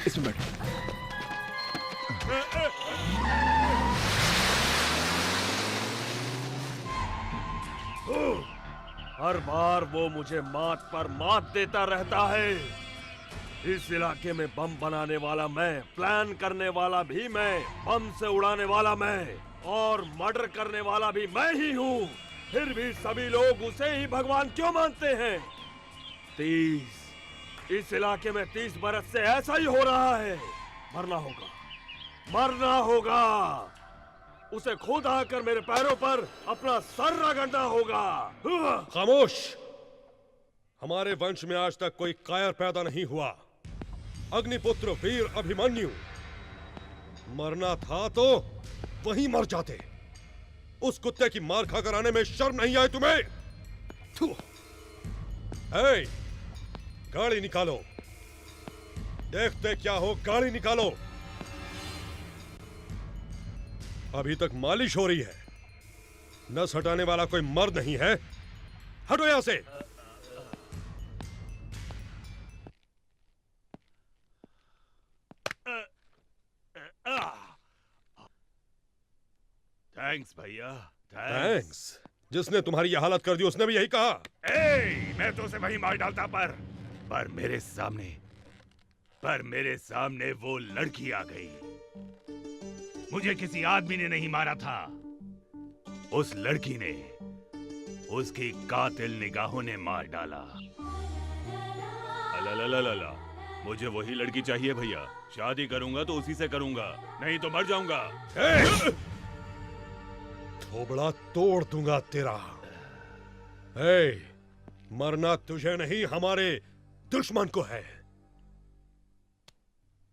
इसमें बैठो। हर बार वो मुझे मात पर मात देता रहता है। इस इलाके में बम बनाने वाला मैं, प्लान करने वाला भी मैं, बम से उड़ाने वाला मैं और मर्डर करने वाला भी मैं ही हूँ। फिर भी सभी लोग उसे ही भगवान क्यों मानते हैं? 30 इस इलाके में 30 बरस से ऐसा ही हो रहा है। मरना होगा, मरना होगा। उसे खुद आकर मेरे पैरों पर अपना सर रगड़ना होगा। खामोश। हमारे वंश में आज तक कोई कायर पैदा नहीं हुआ। अग्निपुत्र वीर अभिमन्यु, मरना था तो वहीं मर जाते। उस कुत्ते की मार खाकर आने में शर्म नहीं आई तुम्हें? हे, गाड़ी निकालो। देखते क्या हो, गाड़ी निकालो। अभी तक मालिश हो रही है। नस हटाने वाला कोई मर्द नहीं है। हटो यहां से। थैंक्स भैया, थैंक्स। जिसने तुम्हारी ये हालत कर दी उसने भी यही कहा। मैं तो उसे वही मार डालता पर मेरे सामने वो लड़की आ गई। मुझे किसी आदमी ने नहीं मारा था, उस लड़की ने, उसकी कातिल निगाहों ने मार डाला। अला, मुझे वही लड़की चाहिए भैया। शादी करूंगा तो उसी से करूंगा, नहीं तो मर जाऊंगा। थोबड़ा तोड़ दूंगा तेरा। मरना तुझे नहीं, हमारे दुश्मन को है।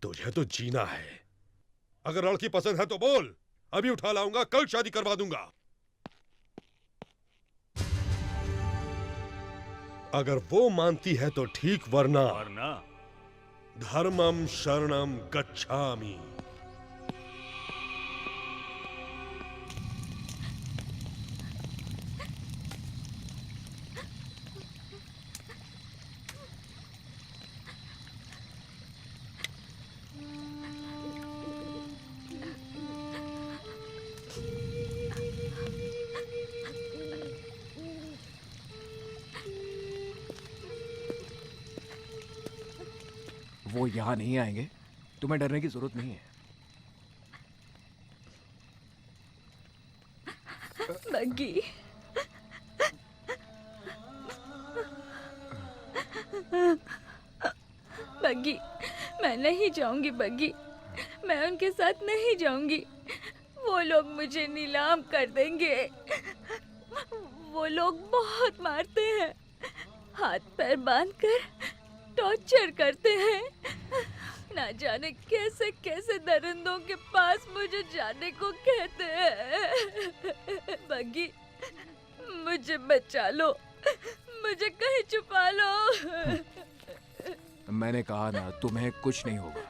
तुझे तो जीना है। अगर लड़की पसंद है तो बोल, अभी उठा लाऊंगा, कल शादी करवा दूंगा। अगर वो मानती है तो ठीक, वरना धर्मम शरणम गच्छामि। वो यहाँ नहीं आएंगे, तुम्हें डरने की जरूरत नहीं है। बग्गी, बग्गी, मैं नहीं जाऊंगी बग्गी, मैं उनके साथ नहीं जाऊंगी। वो लोग मुझे नीलाम कर देंगे। वो लोग बहुत मारते हैं, हाथ पैर बांधकर टॉर्चर करते हैं। ना जाने कैसे कैसे दरिंदों के पास मुझे जाने को कहते हैं। बग्गी, मुझे बचा लो, मुझे कहीं छुपा लो। मैंने कहा ना, तुम्हें कुछ नहीं होगा।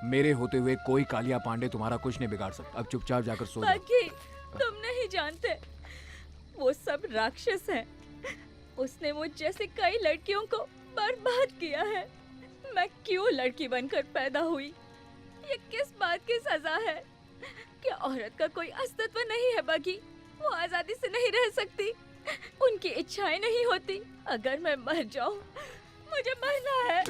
मेरे होते हुए कोई कालिया पांडे तुम्हारा कुछ नहीं बिगाड़ सकता। अब चुपचाप जाकर सो जाओ। बग्गी, तुम नहीं जानते, वो सब राक्षस हैं। उसने मुझ जैसे कई लड़कियों को बर्बाद किया है। मैं क्यों लड़की बनकर पैदा हुई? ये किस बात की सजा है? क्या औरत का कोई अस्तित्व नहीं है बग्गी? वो आजादी से नहीं रह सकती, उनकी इच्छाएं नहीं होती। अगर मैं मर जाऊं, मुझे मरना है।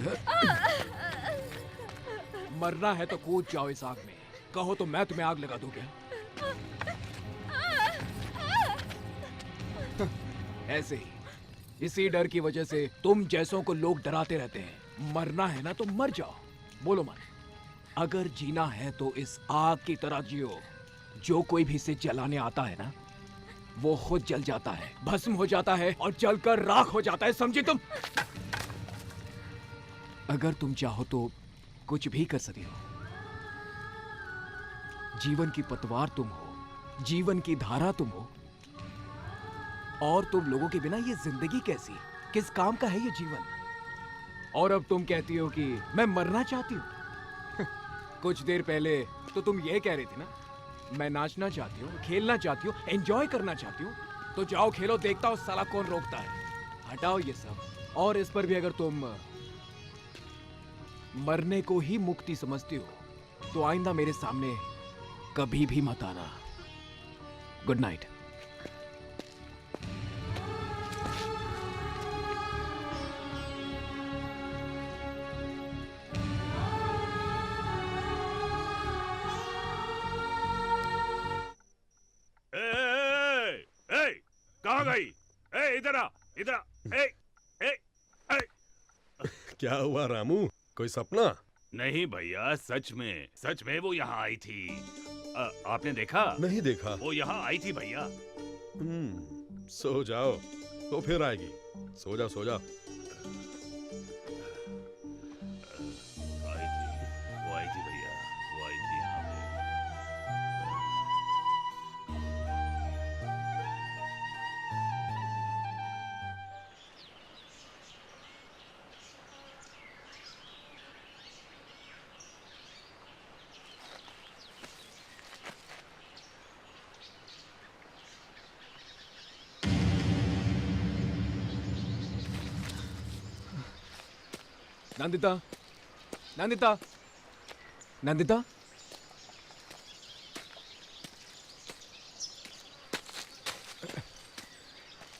मरना है तो कूद जाओ इस आग में। कहो तो मैं तुम्हें आग लगा दूं क्या? ऐसे ही, इसी डर की वजह से तुम जैसों को लोग डराते रहते हैं। मरना है ना तो मर जाओ। बोलो मत। अगर जीना है तो इस आग की तरह जियो। जो कोई भी इसे जलाने आता है ना, वो खुद जल जाता है, भस्म हो जाता है और जलकर राख हो जाता है। समझी तुम? अगर तुम चाहो तो कुछ भी कर सकते हो। जीवन की पतवार तुम हो, जीवन की धारा तुम हो। और तुम लोगों के बिना ये जिंदगी कैसी, किस काम का है ये जीवन? और अब तुम कहती हो कि मैं मरना चाहती हूँ। कुछ देर पहले तो तुम ये कह रही थी ना, मैं नाचना चाहती हूँ, खेलना चाहती हूँ, एंजॉय करना चाहती हूँ। तो जाओ खेलो, देखता हूँ साला कौन रोकता है। हटाओ ये सब। और इस पर भी अगर तुम मरने को ही मुक्ति समझती हो तो आइंदा मेरे सामने कभी भी मत आना। Good night. कहाँ गई? इधर आ, इधर आ। क्या हुआ रामू, कोई सपना? नहीं भैया, सच में वो यहाँ आई थी। आपने देखा? नहीं देखा। वो यहाँ आई थी भैया। सो जाओ, तो फिर आएगी। सो जाओ सो जाओ। वो आई थी भैया, वो आई थी यहाँ पे। नंदिता, नंदिता, नंदिता।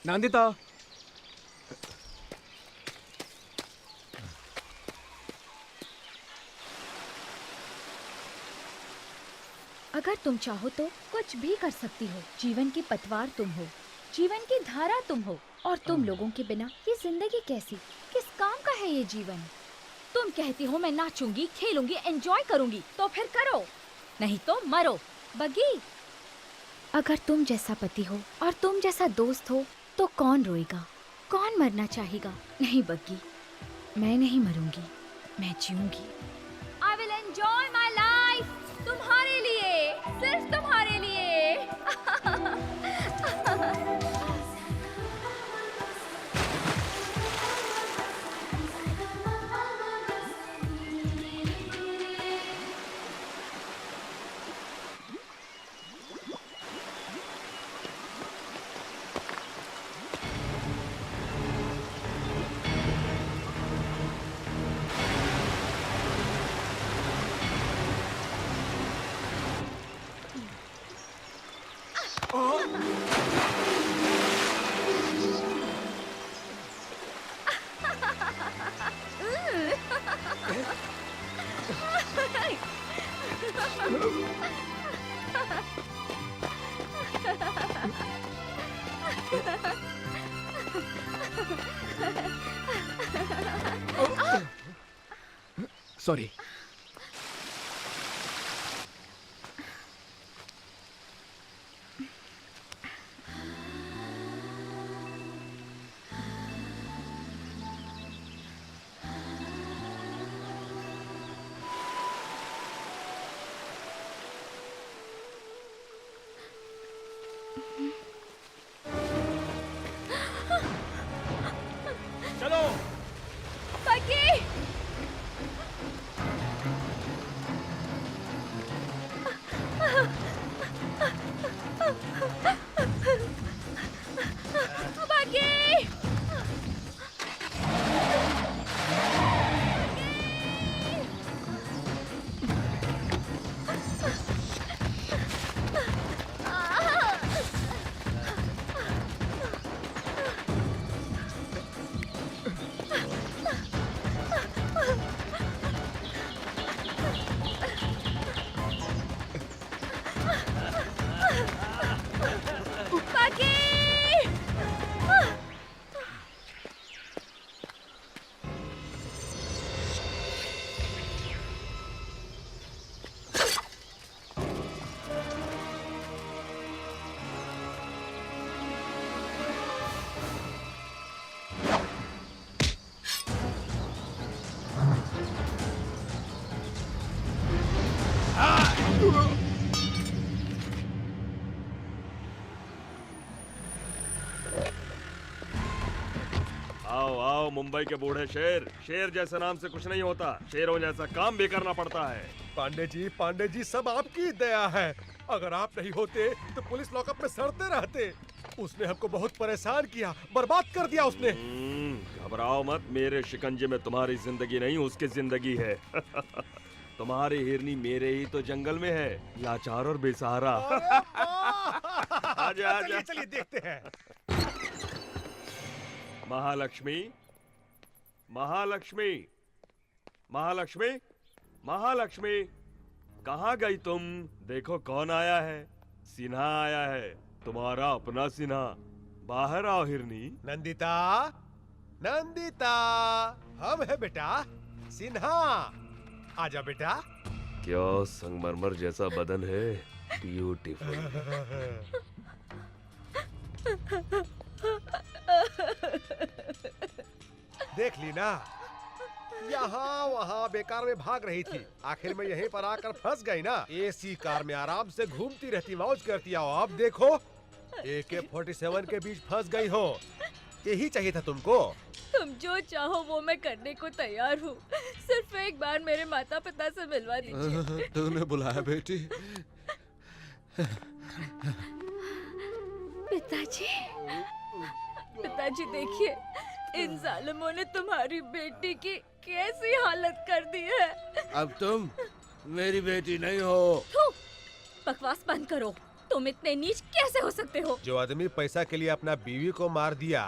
नंदिता। अगर तुम चाहो तो कुछ भी कर सकती हो। जीवन की पतवार तुम हो, जीवन की धारा तुम हो, और तुम लोगों के बिना ये जिंदगी कैसी, किस काम का है ये जीवन? तुम कहती हो मैं नाचूंगी, खेलूंगी, एंजॉय करूंगी, तो फिर करो, नहीं तो मरो। बग्गी, अगर तुम जैसा पति हो और तुम जैसा दोस्त हो तो कौन रोएगा, कौन मरना चाहेगा? नहीं बग्गी, मैं नहीं मरूंगी, मैं जीऊंगी। I will enjoy my life, तुम्हारे लिए, सिर्फ तुम्हारे लिए। सॉरी। चलो बग्गी, बग्गी, आओ आओ मुंबई के बूढ़े शेर, शेर जैसे नाम से कुछ नहीं होता, शेरों जैसा काम भी करना पड़ता है। पांडे जी सब आपकी दया है। अगर आप नहीं होते तो पुलिस लॉकअप में सड़ते रहते। उसने हमको बहुत परेशान किया, बर्बाद कर दिया उसने। घबराओ मत, मेरे शिकंजे में तुम्हारी जिंदगी नहीं उसकी जिंदगी है। तुम्हारी हिरनी मेरे ही तो जंगल में है, लाचार और बेसहारा। आजा आजा। चलिए देखते हैं। महालक्ष्मी, महालक्ष्मी, महालक्ष्मी, महालक्ष्मी, कहाँ गई तुम? देखो कौन आया है। सिन्हा आया है, तुम्हारा अपना सिन्हा। बाहर आओ हिरनी। नंदिता, नंदिता, हम है बेटा सिन्हा। आजा बेटा। क्या संगमरमर जैसा बदन है, ब्यूटीफुल। देख ली ना, यहाँ वहाँ बेकार में भाग रही थी, आखिर में यहीं पर आकर फंस गई ना। एसी कार में आराम से घूमती रहती, मौज करती। आओ अब देखो, AK-47 के बीच फंस गई हो। यही चाहिए था तुमको। तुम जो चाहो वो मैं करने को तैयार हूँ, सिर्फ एक बार मेरे माता पिता से मिलवा दीजिए। तूने बुलाया बेटी? पिताजी, पिताजी देखिए, इन जालिमों ने तुम्हारी बेटी की कैसी हालत कर दी है। अब तुम मेरी बेटी नहीं हो। थू, बकवास बंद करो। तुम इतने नीच कैसे हो सकते हो? जो आदमी पैसा के लिए अपना बीवी को मार दिया,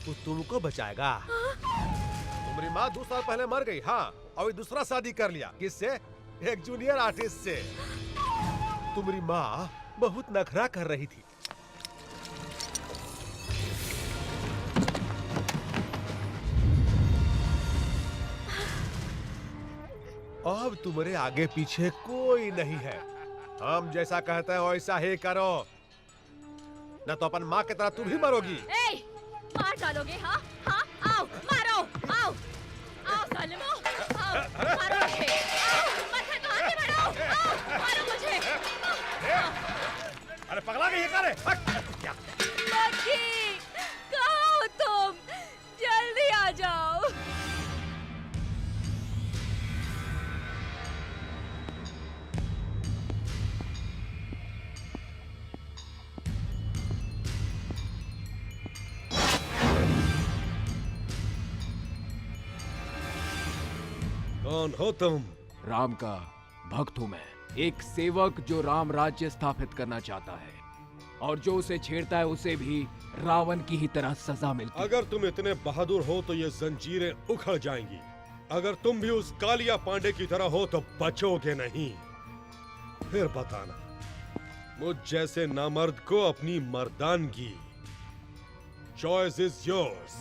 वो तुमको बचाएगा? तुम्हारी माँ 2 साल पहले मर गई। हाँ, और दूसरा शादी कर लिया। किससे? एक जूनियर आर्टिस्ट से। तुम्हारी माँ बहुत नखरा कर रही थी। अब तुम्हारे आगे पीछे कोई नहीं है। हम जैसा कहते हैं वैसा ही करो, न तो अपन माँ की तरह तुम भी मरोगी। ए, मार डालोगे? हाँ हाँ, आओ मारो, आओ आओ जालिमों, आओ मारो मुझे, आओ मत तो आगे बढ़ो, आओ मारो मुझे। अरे पगला गई है क्या रे? क्या? बच्ची, कहाँ हो तुम? जल्दी आ जाओ। कौन हो तुम? राम का भक्त हूं मैं, एक सेवक जो राम राज्य स्थापित करना चाहता है, और जो उसे छेड़ता है उसे भी रावण की ही तरह सजा मिलती है। अगर तुम इतने बहादुर हो तो ये जंजीरें उखड़ जाएंगी। अगर तुम भी उस कालिया पांडे की तरह हो तो बचोगे नहीं। फिर बताना, मुझ जैसे नामर्द को अपनी मर्दानगी। Choice is yours.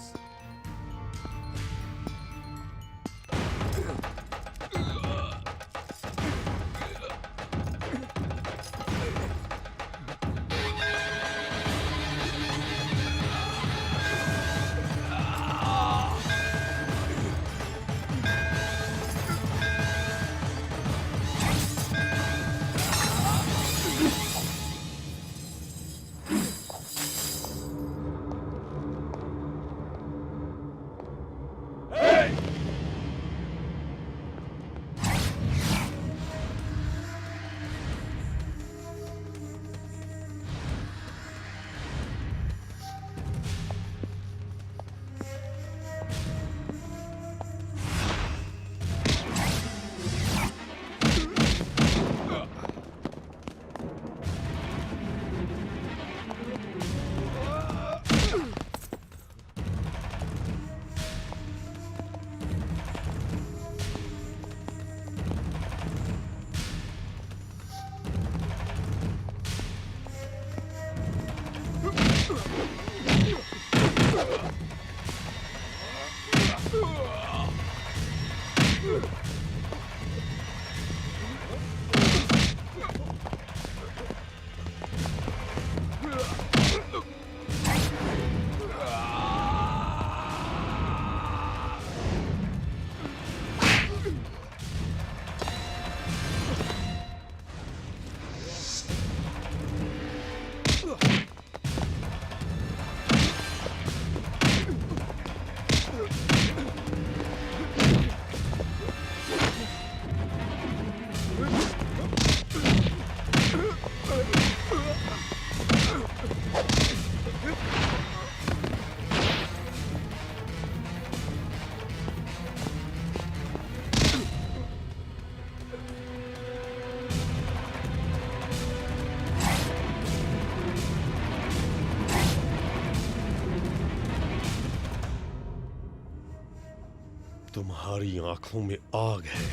तुम्हारी आंखों में आग है,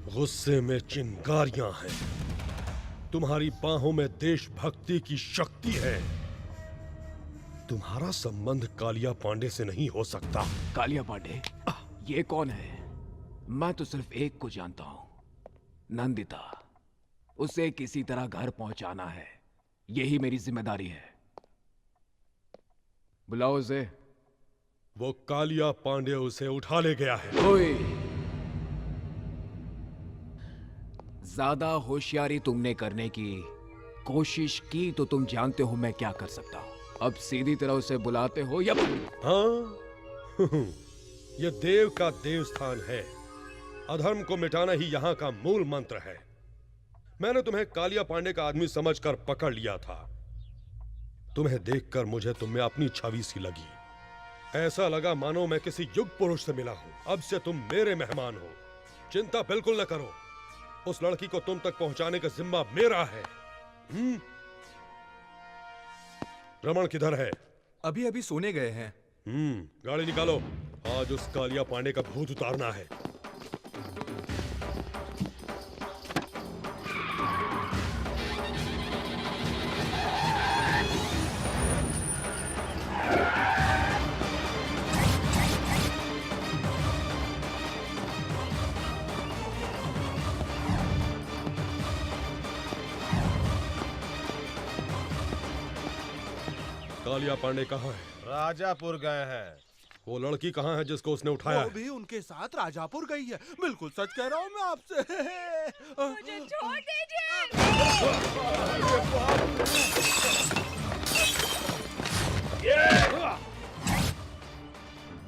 गुस्से में चिंगारियां हैं, तुम्हारी बाहों में देशभक्ति की शक्ति है। तुम्हारा संबंध कालिया पांडे से नहीं हो सकता। कालिया पांडे? ये कौन है? मैं तो सिर्फ एक को जानता हूं, नंदिता। उसे किसी तरह घर पहुंचाना है, यही मेरी जिम्मेदारी है। बुलाओ उसे। वो कालिया पांडे उसे उठा ले गया है। ओए, ज्यादा होशियारी तुमने करने की कोशिश की तो तुम जानते हो मैं क्या कर सकता हूं। अब सीधी तरह उसे बुलाते हो या? हाँ ये देव का देवस्थान है, अधर्म को मिटाना ही यहाँ का मूल मंत्र है। मैंने तुम्हें कालिया पांडे का आदमी समझकर पकड़ लिया था। तुम्हें देखकर मुझे तुम में अपनी छवि सी लगी। ऐसा लगा मानो मैं किसी युग पुरुष से मिला हूं। अब से तुम मेरे मेहमान हो, चिंता बिल्कुल न करो। उस लड़की को तुम तक पहुंचाने का जिम्मा मेरा है। रमन किधर है? अभी अभी सोने गए हैं। गाड़ी निकालो, आज उस कालिया पांडे का भूत उतारना है। कालिया पांडे कहाँ है? राजापुर गए हैं। वो लड़की कहाँ है जिसको उसने उठाया? वो भी उनके साथ राजापुर गई है। बिल्कुल सच कह रहा हूँ मैं आपसे। मुझे छोड़ दीजिए।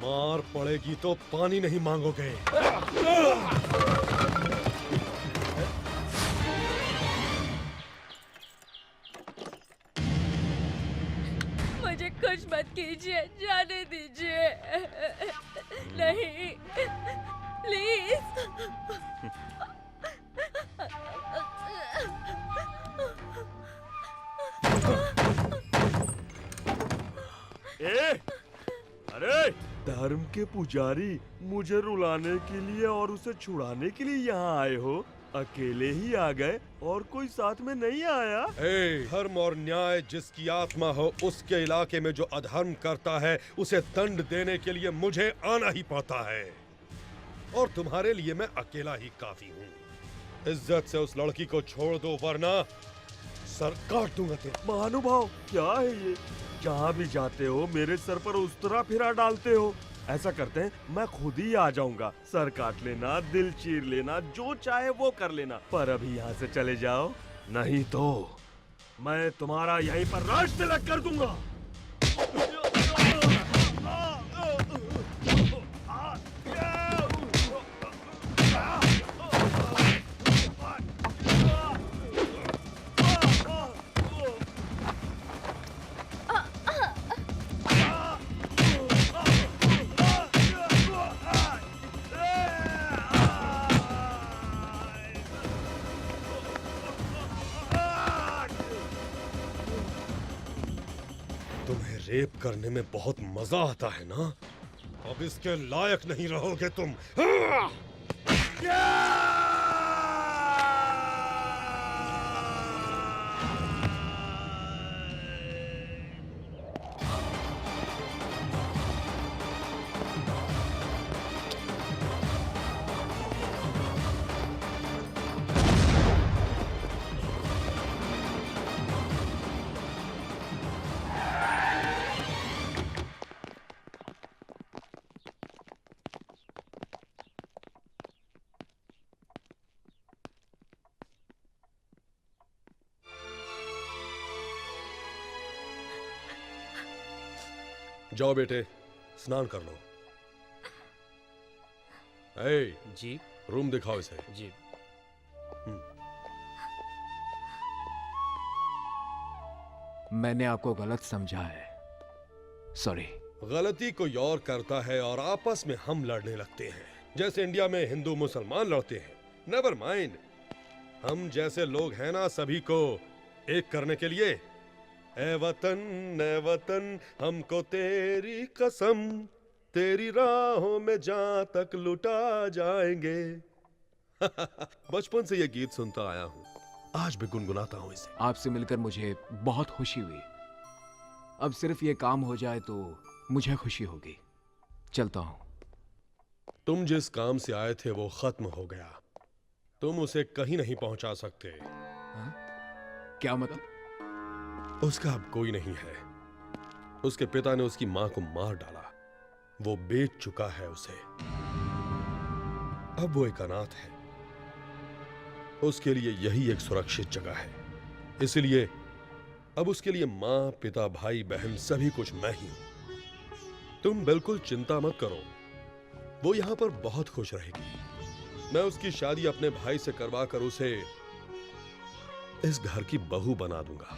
मार पड़ेगी तो पानी नहीं मांगोगे। मुझे कुछ मत कीजिए, जाने दीजिए। नहीं, प्लीज। अरे धर्म के पुजारी, मुझे रुलाने के लिए और उसे छुड़ाने के लिए यहाँ आए हो? अकेले ही आ गए और कोई साथ में नहीं आया? धर्म और न्याय जिसकी आत्मा हो, उसके इलाके में जो अधर्म करता है उसे दंड देने के लिए मुझे आना ही पड़ता है। और तुम्हारे लिए मैं अकेला ही काफी हूँ। इज्जत से उस लड़की को छोड़ दो वरना सर काट दूंगा तेरा। महानुभाव, क्या है ये? जहाँ भी जाते हो मेरे सर पर उस्तरा फिरा डालते हो। ऐसा करते हैं, मैं खुद ही आ जाऊंगा। सर काट लेना, दिल चीर लेना, जो चाहे वो कर लेना, पर अभी यहाँ से चले जाओ, नहीं तो मैं तुम्हारा यहीं पर राज तिलक कर दूंगा। रेप करने में बहुत मजा आता है ना? अब इसके लायक नहीं रहोगे तुम। जाओ बेटे, स्नान कर लो। जी रूम दिखाओ इसे। जी। मैंने आपको गलत समझा है, सॉरी। गलती कोई और करता है और आपस में हम लड़ने लगते हैं, जैसे इंडिया में हिंदू मुसलमान लड़ते हैं। नेवर माइंड, हम जैसे लोग हैं ना, सभी को एक करने के लिए। ए वतन हमको तेरी कसम, तेरी राहों में जहां तक लुटा जाएंगे। बचपन से ये गीत सुनता आया हूं, आज भी गुनगुनाता हूं इसे। आपसे मिलकर मुझे बहुत खुशी हुई। अब सिर्फ ये काम हो जाए तो मुझे खुशी होगी। चलता हूं। तुम जिस काम से आए थे वो खत्म हो गया, तुम उसे कहीं नहीं पहुंचा सकते। क्या मतलब? उसका अब कोई नहीं है। उसके पिता ने उसकी मां को मार डाला, वो बेच चुका है उसे। अब वो एक अनाथ है, उसके लिए यही एक सुरक्षित जगह है। इसलिए अब उसके लिए मां, पिता, भाई, बहन सभी कुछ मैं ही हूं। तुम बिल्कुल चिंता मत करो, वो यहां पर बहुत खुश रहेगी। मैं उसकी शादी अपने भाई से करवा कर उसे इस घर की बहू बना दूंगा।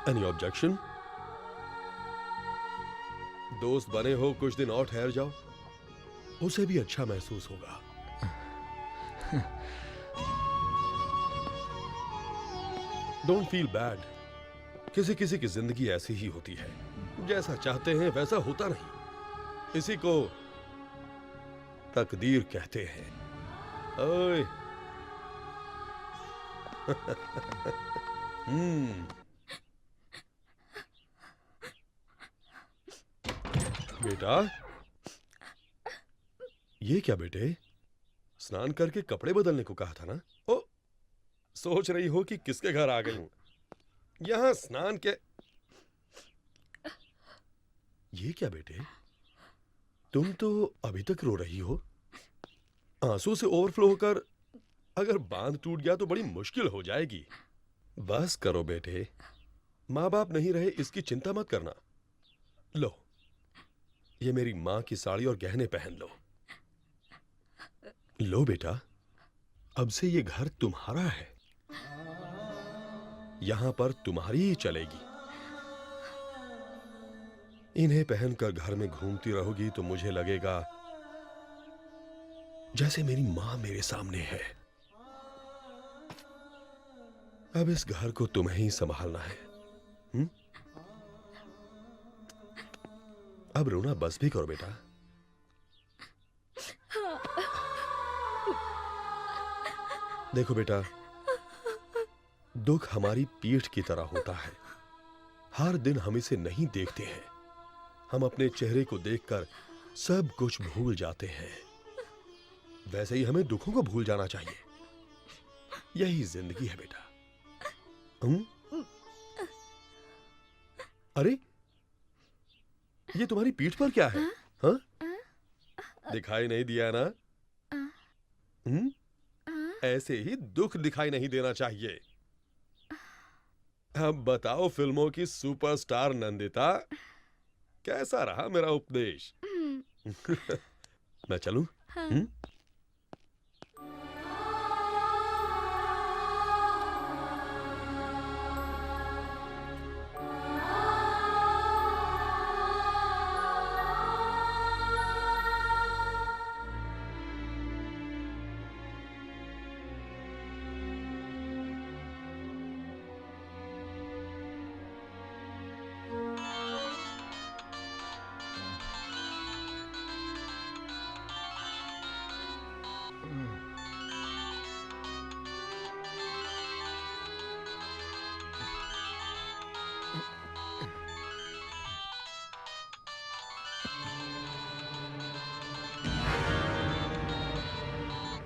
Any objection? दोस्त बने हो, कुछ दिन और ठहर जाओ, उसे भी अच्छा महसूस होगा। Don't feel bad. किसी किसी की जिंदगी ऐसी ही होती है, जैसा चाहते हैं वैसा होता नहीं। इसी को तकदीर कहते हैं। ओए बेटा, ये क्या बेटे? स्नान करके कपड़े बदलने को कहा था ना? ओ, सोच रही हो कि किसके घर आ गई हूं? यहां स्नान के। ये क्या बेटे, तुम तो अभी तक रो रही हो। आंसू से ओवरफ्लो होकर अगर बांध टूट गया तो बड़ी मुश्किल हो जाएगी। बस करो बेटे, माँ बाप नहीं रहे इसकी चिंता मत करना। लो, ये मेरी मां की साड़ी और गहने पहन लो। लो बेटा, अब से ये घर तुम्हारा है, यहां पर तुम्हारी ही चलेगी। इन्हें पहनकर घर में घूमती रहोगी तो मुझे लगेगा जैसे मेरी मां मेरे सामने है। अब इस घर को तुम्हें ही संभालना है। अब रोना बस भी करो बेटा। देखो बेटा, दुख हमारी पीठ की तरह होता है। हर दिन हम इसे नहीं देखते हैं, हम अपने चेहरे को देखकर सब कुछ भूल जाते हैं। वैसे ही हमें दुखों को भूल जाना चाहिए। यही जिंदगी है बेटा। अरे, ये तुम्हारी पीठ पर क्या है? हाँ? दिखाई नहीं दिया ना? ऐसे ही दुख दिखाई नहीं देना चाहिए। अब बताओ फिल्मों की सुपरस्टार नंदिता, कैसा रहा मेरा उपदेश? मैं चलूं?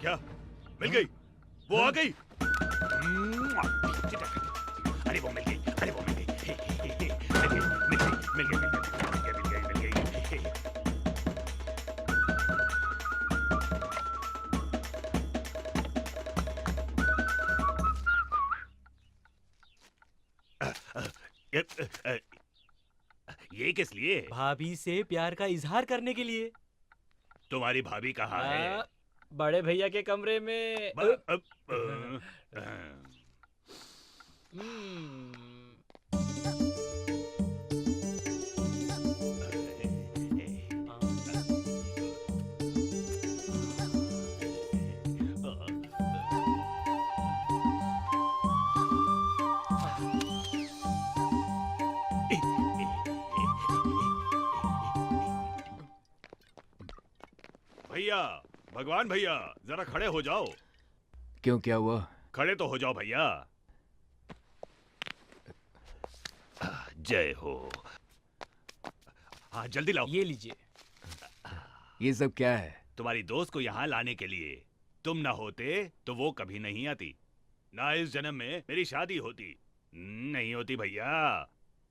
क्या मिल गई? वो आ गई? अरे वो मिल गई, अरे वो मिल गई, मिल गई। ये किस लिए? भाभी से प्यार का इजहार करने के लिए। तुम्हारी भाभी कहाँ है? बड़े भैया के कमरे में। भैया, भगवान भैया, जरा खड़े हो जाओ। क्यों, क्या हुआ? खड़े तो हो जाओ भैया। जय हो। हाँ जल्दी लाओ। ये लीजिए। ये सब क्या है? तुम्हारी दोस्त को यहाँ लाने के लिए। तुम ना होते तो वो कभी नहीं आती, ना इस जन्म में मेरी शादी होती। नहीं होती भैया।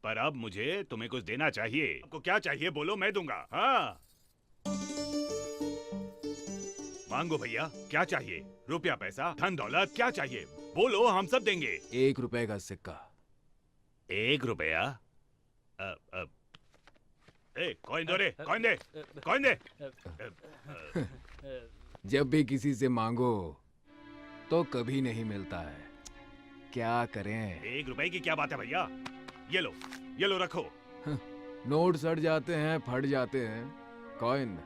पर अब मुझे तुम्हें कुछ देना चाहिए। आपको क्या चाहिए बोलो, मैं दूंगा। हाँ मांगो भैया, क्या चाहिए? रुपया, पैसा, धन दौलत, क्या चाहिए बोलो, हम सब देंगे। 1 रुपए का सिक्का। 1 रुपया? कॉइन दो रे, कॉइन दे, कॉइन दे। जब भी किसी से मांगो तो कभी नहीं मिलता है, क्या करें? 1 रुपए की क्या बात है भैया? ये लो रखो। नोट सड़ जाते हैं, फट जाते हैं। कॉइन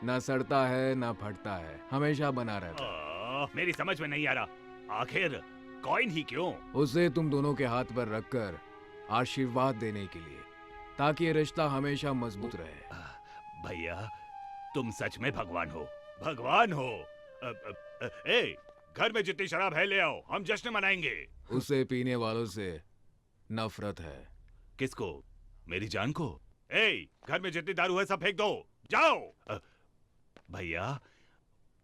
ना सड़ता है ना फटता है, हमेशा बना रहता है। मेरी समझ में नहीं आ रहा, आखिर कॉइन ही क्यों? उसे तुम दोनों के हाथ पर रखकर आशीर्वाद देने के लिए, ताकि ये रिश्ता हमेशा मजबूत रहे। भैया तुम सच में भगवान हो, भगवान हो। घर में जितनी शराब है ले आओ, हम जश्न मनाएंगे। उसे पीने वालों से नफरत है। किसको? मेरी जान को? घर में जितनी दारू है सब फेंक दो, जाओ। भैया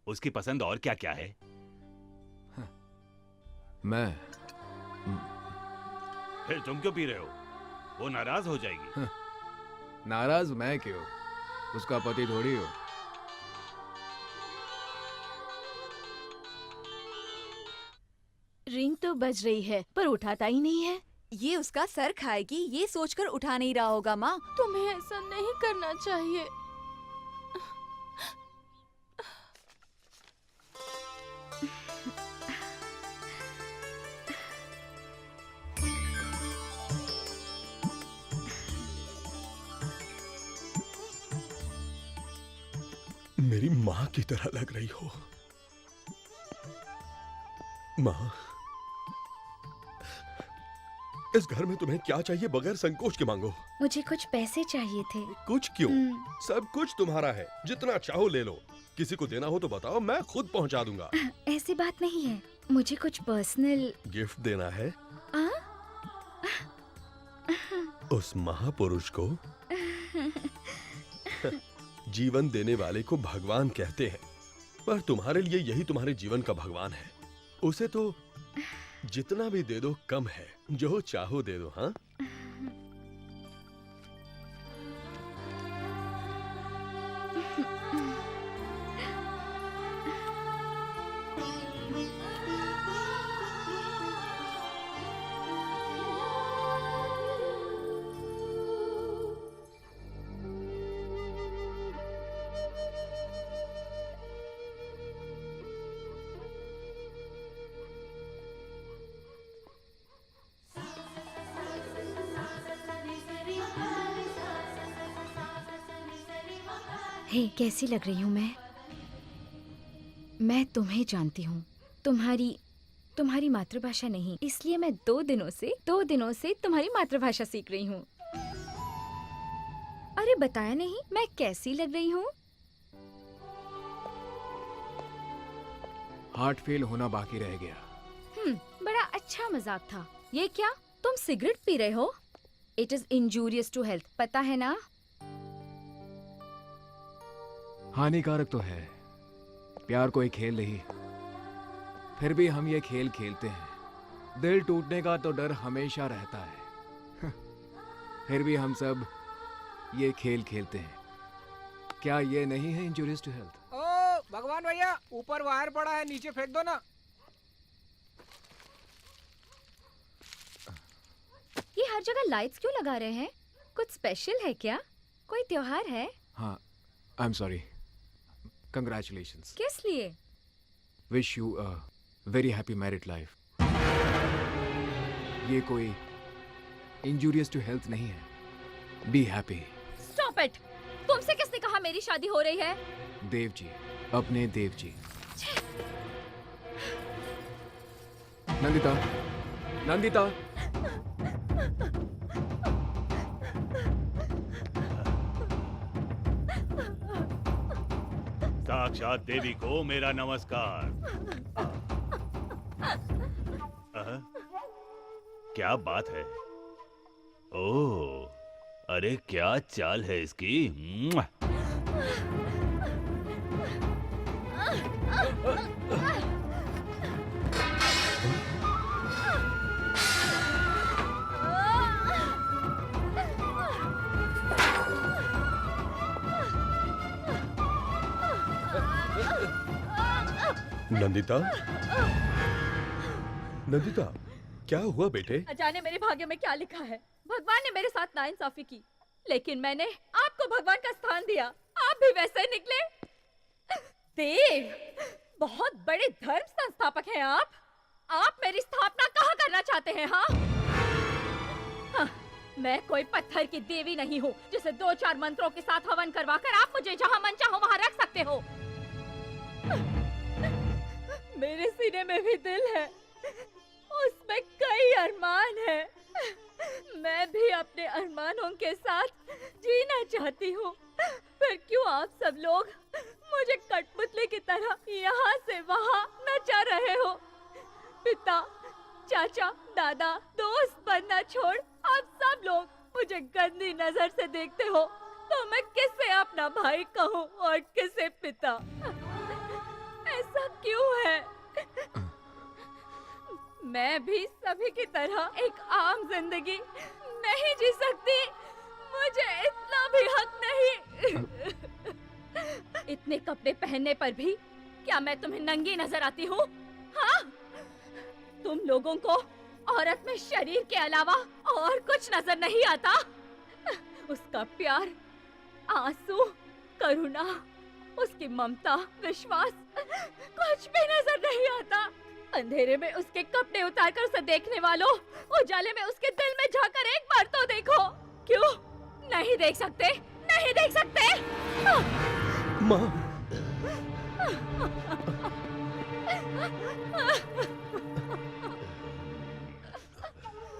उसकी पसंद और क्या क्या है? मैं। फिर तुम क्यों पी रहे हो? वो नाराज हो जाएगी। नाराज मैं क्यों? उसका पति थोड़ी हो। रिंग तो बज रही है पर उठाता ही नहीं है। ये उसका सर खाएगी, ये सोचकर उठा नहीं रहा होगा। माँ तुम्हें ऐसा नहीं करना चाहिए। मेरी माँ की तरह लग रही हो। माँ, इस घर में तुम्हें क्या चाहिए बगैर संकोच के मांगो। मुझे कुछ पैसे चाहिए थे। कुछ क्यों? सब कुछ तुम्हारा है, जितना चाहो ले लो। किसी को देना हो तो बताओ, मैं खुद पहुंचा दूंगा। ऐसी बात नहीं है, मुझे कुछ पर्सनल गिफ्ट देना है उस महापुरुष को। जीवन देने वाले को भगवान कहते हैं, पर तुम्हारे लिए यही तुम्हारे जीवन का भगवान है। उसे तो जितना भी दे दो कम है, जो चाहो दे दो। हाँ हे, कैसी लग रही हूँ मैं तुम्हें जानती हूँ, तुम्हारी मातृभाषा नहीं, इसलिए मैं 2 दिनों से तुम्हारी मातृभाषा सीख रही हूँ। अरे बताया नहीं मैं कैसी लग रही हूँ? हार्ट फेल होना बाकी रह गया। बड़ा अच्छा मजाक था। ये क्या, तुम सिगरेट पी रहे हो? It is injurious to health, पता है ना? हानिकारक तो है, प्यार कोई खेल नहीं, फिर भी हम ये खेल खेलते हैं। दिल टूटने का तो डर हमेशा रहता है, फिर भी हम सब ये खेल खेलते हैं। क्या ये नहीं है इंजूरियस टू हेल्थ? ओ भगवान भैया, ऊपर वायर पड़ा है, नीचे फेंक दो ना। ये हर जगह लाइट्स क्यों लगा रहे हैं? कुछ स्पेशल है क्या? कोई त्योहार है? हाँ, आई एम सॉरी। कंग्रेचुलेशंस। किस लिए? Wish you a very happy married life. ये कोई इंजूरियस टू हेल्थ नहीं है। Be happy. Stop it! तुमसे किसने कहा मेरी शादी हो रही है? देव जी, अपने देव जी। नंदिता, नंदिता। साक्षात देवी को मेरा नमस्कार। क्या बात है? ओह, अरे क्या चाल है इसकी। नंदिता, नंदिता, क्या हुआ बेटे? जाने मेरे भाग्य में क्या लिखा है। भगवान ने मेरे साथ नाइंसाफी की, लेकिन मैंने आपको भगवान का स्थान दिया। आप भी वैसे ही निकले। देव, बहुत बड़े धर्म संस्थापक हैं आप। आप मेरी स्थापना कहाँ करना चाहते हैं? हाँ, मैं कोई पत्थर की देवी नहीं हूँ जिसे 2-4 मंत्रों के साथ हवन करवाकर आप मुझे जहाँ मन चाहो वहाँ रख सकते हो। मेरे सीने में भी दिल है, उसमें कई अरमान है। मैं भी अपने अरमानों के साथ जीना चाहती हूँ। फिर क्यों आप सब लोग मुझे कठपुतली की तरह यहाँ से वहाँ नचा रहे हो? पिता, चाचा, दादा, दोस्त बनना छोड़ आप सब लोग मुझे गंदी नजर से देखते हो, तो मैं किसे अपना भाई कहूँ और किसे पिता? ऐसा क्यों है? मैं भी सभी की तरह एक आम जिंदगी नहीं जी सकती? मुझे इतना भी हक नहीं? इतने कपड़े पहनने पर भी क्या मैं तुम्हें नंगी नजर आती हूँ? हाँ? तुम लोगों को औरत में शरीर के अलावा और कुछ नजर नहीं आता? उसका प्यार, आंसू, करुणा, उसकी ममता, विश्वास, कुछ भी नजर नहीं आता। अंधेरे में उसके कपड़े उतारकर उसे देखने वालों, उजाले में उसके दिल में झांककर एक बार तो देखो। क्यों नहीं देख सकते? नहीं देख सकते? माँ,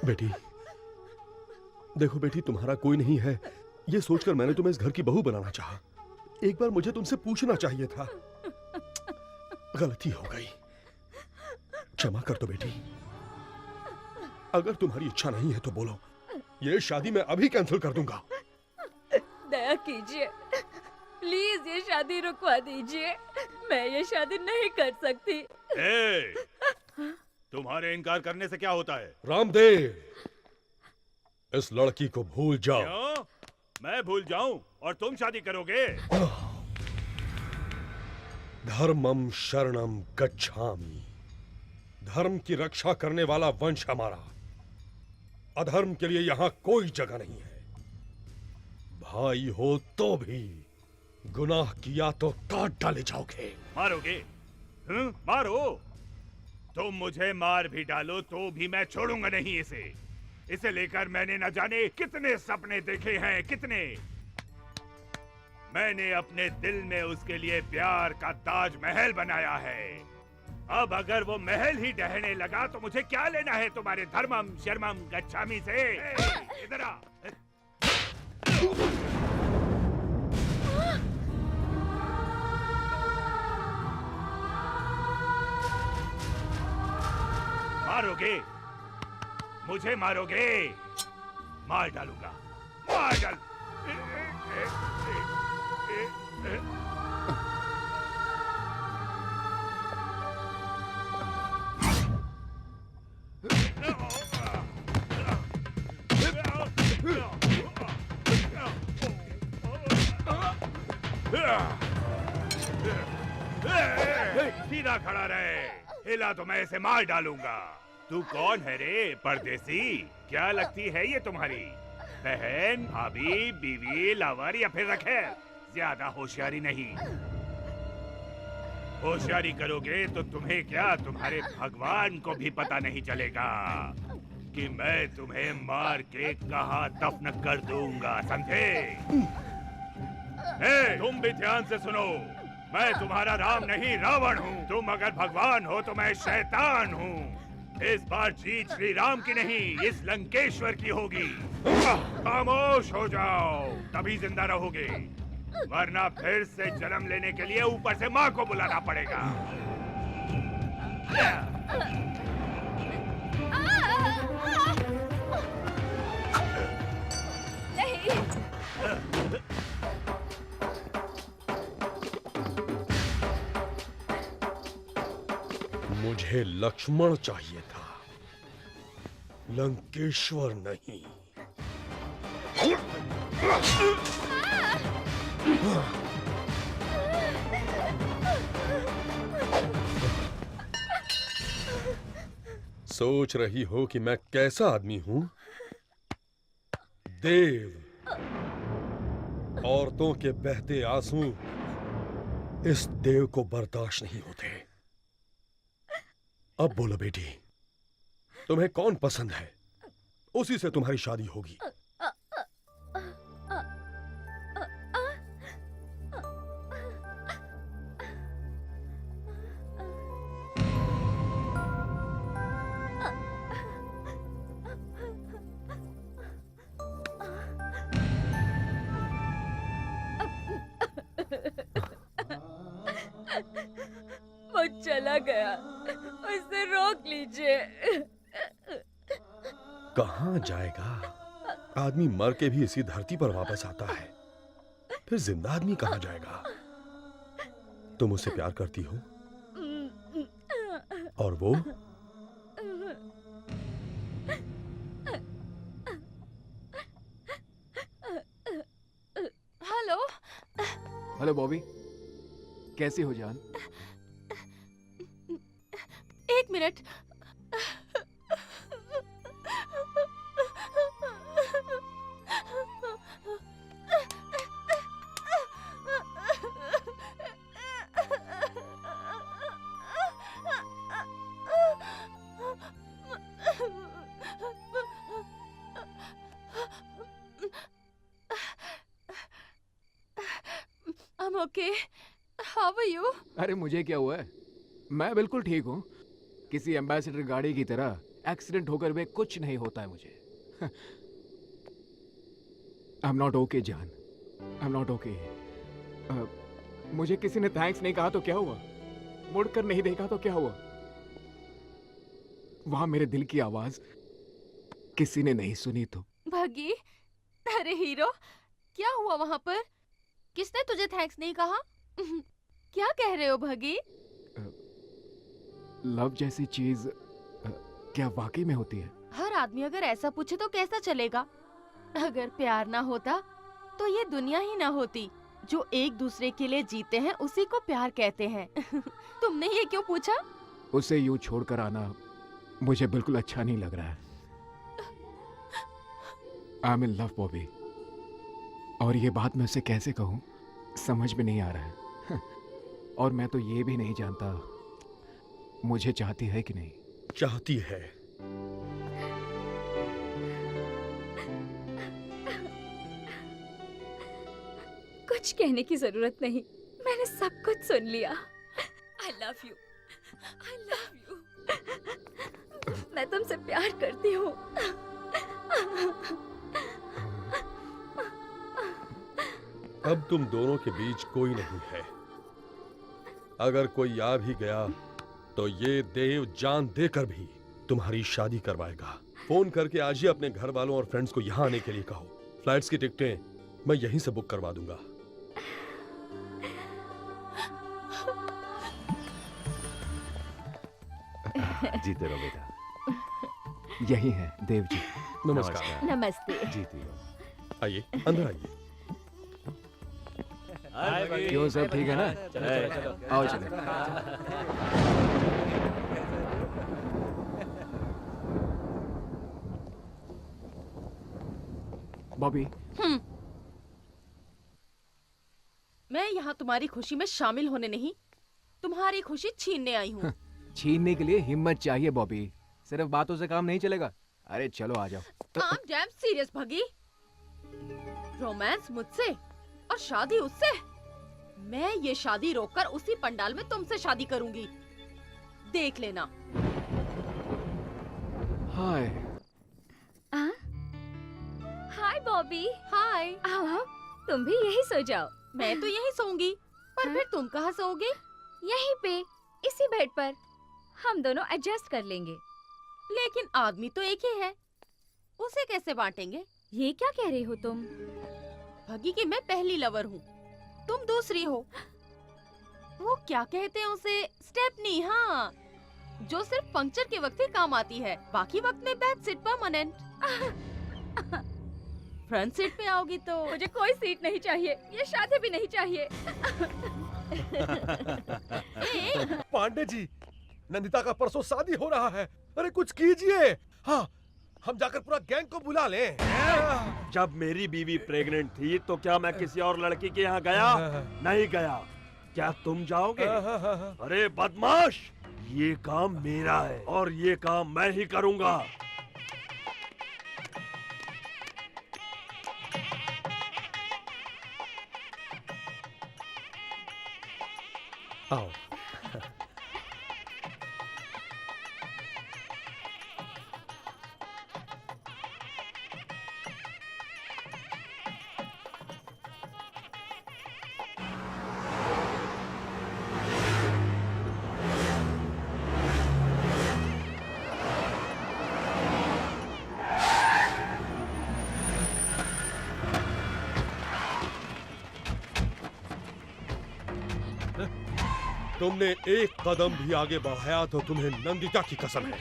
बेटी, देखो बेटी, तुम्हारा कोई नहीं है ये सोचकर मैंने तुम्हें इस घर की बहू बनाना चाहा। एक बार मुझे तुमसे पूछना चाहिए था। गलती हो गई, क्षमा कर दो बेटी। अगर तुम्हारी इच्छा नहीं है तो बोलो, ये शादी मैं अभी कैंसिल कर दूंगा। दया कीजिए, प्लीज ये शादी रुकवा दीजिए। मैं ये शादी नहीं कर सकती। तुम्हारे इनकार करने से क्या होता है? रामदेव, इस लड़की को भूल जाओ। क्यों? मैं भूल जाऊं और तुम शादी करोगे? धर्मम शरणम गच्छामि। धर्म की रक्षा करने वाला वंश हमारा। अधर्म के लिए यहाँ कोई जगह नहीं है। भाई हो तो भी गुनाह किया तो काट डाले जाओगे। मारोगे? मारो। तुम मुझे मार भी डालो तो भी मैं छोड़ूंगा नहीं इसे। इसे लेकर मैंने न जाने कितने सपने देखे हैं, कितने। मैंने अपने दिल में उसके लिए प्यार का ताजमहल बनाया है। अब अगर वो महल ही ढहने लगा तो मुझे क्या लेना है तुम्हारे धर्मम शर्मम गच्छामी से? इधर आ। मारोगे? मुझे मारोगे? मार डालूंगा, मार डाल। सीधा खड़ा रहे, हिला तो मैं इसे मार डालूंगा। तू कौन है रे परदेसी? क्या लगती है ये तुम्हारी बहन, भाभी, बीवी, लवर या फिर रखेल? ज्यादा होशियारी नहीं। होशियारी करोगे तो तुम्हें क्या, तुम्हारे भगवान को भी पता नहीं चलेगा कि मैं तुम्हें मार के कहाँ दफन कर दूंगा, समझे? तुम भी ध्यान से सुनो, मैं तुम्हारा राम नहीं रावण हूँ। तुम अगर भगवान हो तो मैं शैतान हूँ। इस बार जीत श्री राम की नहीं, इस लंकेश्वर की होगी। खामोश हो जाओ, तभी जिंदा रहोगे। वरना फिर से जन्म लेने के लिए ऊपर से माँ को बुलाना पड़ेगा। मुझे लक्ष्मण चाहिए था, लंकेश्वर नहीं। सोच रही हो कि मैं कैसा आदमी हूं? देव। औरतों के बहते आंसू इस देव को बर्दाश्त नहीं होते। अब बोलो बेटी, तुम्हें कौन पसंद है? उसी से तुम्हारी शादी होगी। वो चला गया, उसे रोक लीजिए। कहां जाएगा? आदमी मर के भी इसी धरती पर वापस आता है, फिर जिंदा आदमी कहां जाएगा? तुम उससे प्यार करती हो और वो? हेलो। हेलो बॉबी, कैसी हो जान? एक minute. I'm okay. How are you? अरे मुझे क्या हुआ है? मैं बिल्कुल ठीक हूँ। किसी एम्बेसडर गाड़ी की तरह एक्सीडेंट होकर भी कुछ नहीं होता है मुझे। आई एम नॉट ओके जान, आई एम नॉट ओके। मुझे किसी ने थैंक्स नहीं कहा तो क्या हुआ? मुड़कर नहीं देखा तो क्या हुआ? वहां मेरे दिल की आवाज किसी ने नहीं सुनी तो? भगी, अरे हीरो, क्या हुआ वहां पर? किसने तुझे थैंक्स नहीं कहा? क्या कह रहे हो भगी? लव जैसी चीज क्या वाकई में होती है? हर आदमी अगर ऐसा पूछे तो कैसा चलेगा? अगर प्यार ना होता तो ये दुनिया ही ना होती। जो एक दूसरे के लिए जीते हैं उसी को प्यार कहते हैं। तुमने ये क्यों पूछा? उसे यूं छोड़कर आना मुझे बिल्कुल अच्छा नहीं लग रहा है। I am in love Bobby, और ये बात मैं उसे कैसे कहूँ समझ में नहीं आ रहा है। और मैं तो ये भी नहीं जानता मुझे चाहती है कि नहीं। चाहती है। कुछ कहने की जरूरत नहीं, मैंने सब कुछ सुन लिया। I love you, I love you। मैं तुमसे प्यार करती हूँ। अब तुम दोनों के बीच कोई नहीं है। अगर कोई आ भी गया तो ये देव जान देकर भी तुम्हारी शादी करवाएगा। फोन करके आज ही अपने घर वालों और फ्रेंड्स को यहाँ आने के लिए कहो। फ्लाइट्स की टिकटें मैं यहीं से बुक करवा दूंगा। जीते रहो बेटा। यही है देव जी। नमस्कार। नमस्ते। जीती रहो। आइए, अंदर आइए। क्यों, सब ठीक है ना? आओ चले। बॉबी, मैं यहाँ तुम्हारी खुशी में शामिल होने नहीं, तुम्हारी खुशी छीनने आई हूँ। छीनने के लिए हिम्मत चाहिए बॉबी, सिर्फ बातों से काम नहीं चलेगा। अरे चलो आ जाओ। I'm damn serious भगी। रोमांस मुझसे और शादी उससे। मैं ये शादी रोककर उसी पंडाल में तुमसे शादी करूंगी, देख लेना। हाय। हाय बॉबी। हाय। आओ, तुम भी यही सो जाओ। मैं तो यहीं सोऊंगी, पर फिर तुम कहाँ सोओगे? यहीं पे, इसी बेड पर। हम दोनों एडजस्ट कर लेंगे। लेकिन आदमी तो एक ही है, उसे कैसे बांटेंगे? ये क्या कह रही हो तुम? भगी कि मैं पहली लवर हूँ, तुम दूसरी हो। वो क्या कहते हैं उसे, स्टेपनी। हाँ, जो सिर्फ पंक्चर के वक्त ही काम आती है, बाकी वक्त में back seat permanent. Front seat पे आओगी तो मुझे कोई सीट नहीं चाहिए, ये शादी भी नहीं चाहिए। पांडे जी, नंदिता का परसों शादी हो रहा है। अरे कुछ कीजिए। हाँ, हम जाकर पूरा गैंग को बुला लें। जब मेरी बीवी प्रेग्नेंट थी तो क्या मैं किसी और लड़की के यहाँ गया? नहीं गया। क्या तुम जाओगे? अरे बदमाश, ये काम मेरा है और ये काम मैं ही करूँगा। आओ। तुमने एक कदम भी आगे बढ़ाया तो तुम्हें नंदिता की कसम है।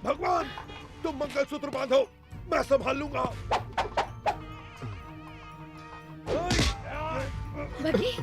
भगवान, तुम मंगलसूत्र बांधो, मैं संभाल लूंगा। बगी,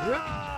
Yeah!